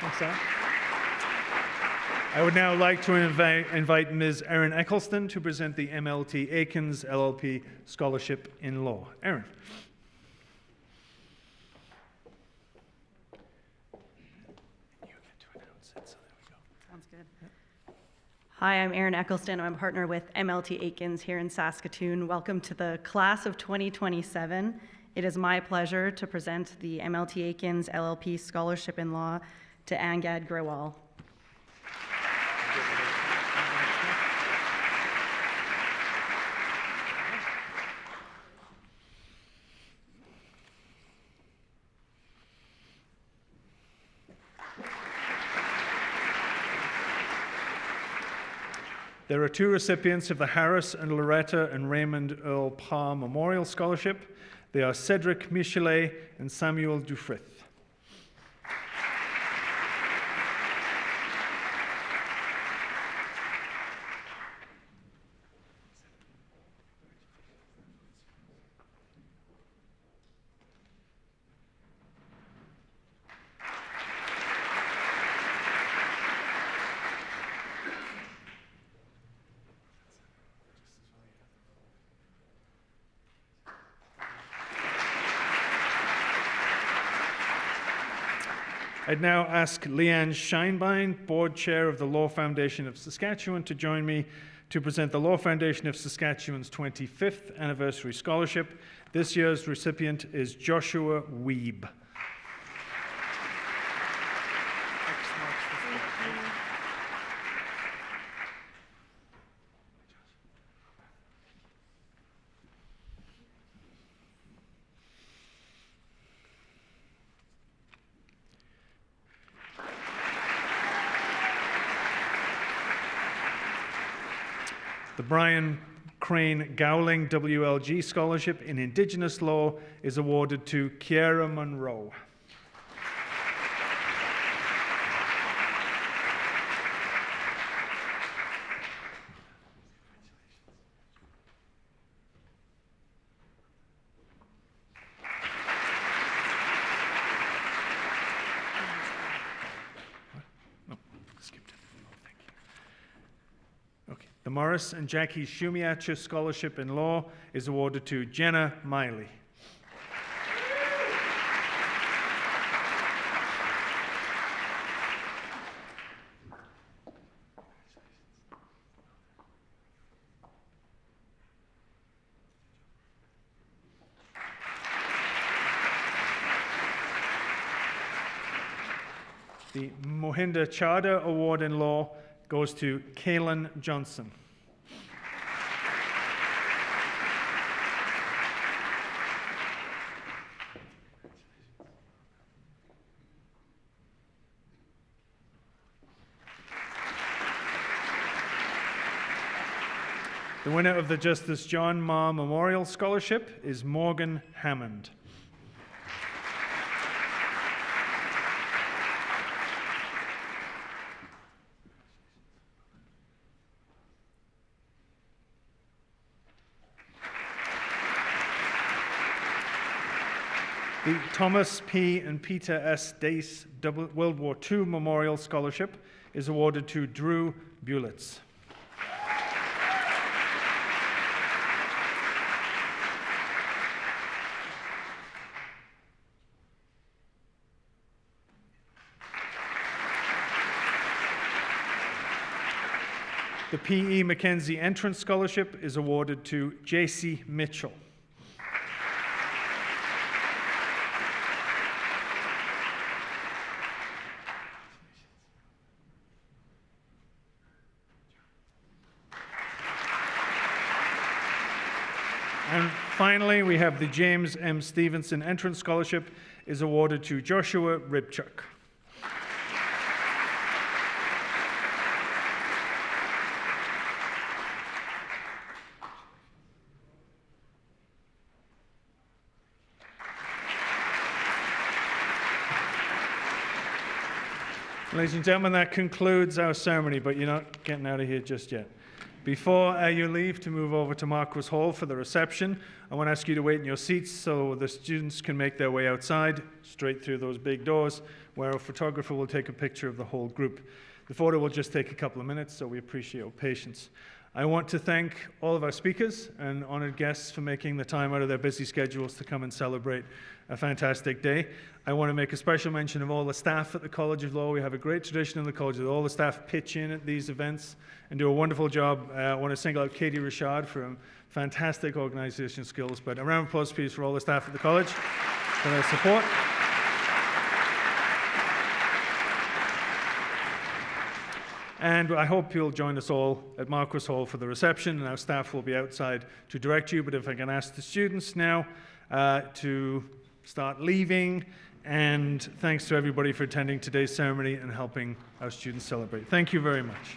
Thanks, Sam. I would now like to invite Ms. Erin Eccleston to present the MLT Aikens LLP Scholarship in Law. Erin. Sounds good. Hi, I'm Erin Eccleston. I'm a partner with MLT Aikens here in Saskatoon. Welcome to the class of 2027. It is my pleasure to present the MLT Aikens LLP Scholarship in Law to Angad Grewal. There are two recipients of the Harris and Loretta and Raymond Earl Parr Memorial Scholarship. They are Cedric Michelet and Samuel Dufrith. I'd now ask Leanne Scheinbein, Board Chair of the Law Foundation of Saskatchewan, to join me to present the Law Foundation of Saskatchewan's 25th Anniversary Scholarship. This year's recipient is Joshua Wiebe. The Brian Crane Gowling WLG Scholarship in Indigenous Law is awarded to Kiera Monroe. The Morris and Jackie Shumiacha Scholarship in Law is awarded to Jenna Miley. The Mohinder Chada Award in Law goes to Kaylin Johnson. The winner of the Justice John Marr Memorial Scholarship is Morgan Hammond. The Thomas P. and Peter S. Dace World War II Memorial Scholarship is awarded to Drew Bulitz. The P.E. Mackenzie Entrance Scholarship is awarded to J.C. Mitchell. And finally, we have the James M. Stevenson Entrance Scholarship is awarded to Joshua Ribchuk. Ladies and gentlemen, that concludes our ceremony, but you're not getting out of here just yet. Before you leave to move over to Marquis Hall for the reception, I want to ask you to wait in your seats so the students can make their way outside, straight through those big doors, where a photographer will take a picture of the whole group. The photo will just take a couple of minutes, so we appreciate your patience. I want to thank all of our speakers and honored guests for making the time out of their busy schedules to come and celebrate a fantastic day. I want to make a special mention of all the staff at the College of Law. We have a great tradition in the college that all the staff pitch in at these events and do a wonderful job. I want to single out Katie Richard for fantastic organization skills, but a round of applause, please, for all the staff at the college for their support. And I hope you'll join us all at Marquis Hall for the reception, and our staff will be outside to direct you. But if I can ask the students now to start leaving, and thanks to everybody for attending today's ceremony and helping our students celebrate. Thank you very much.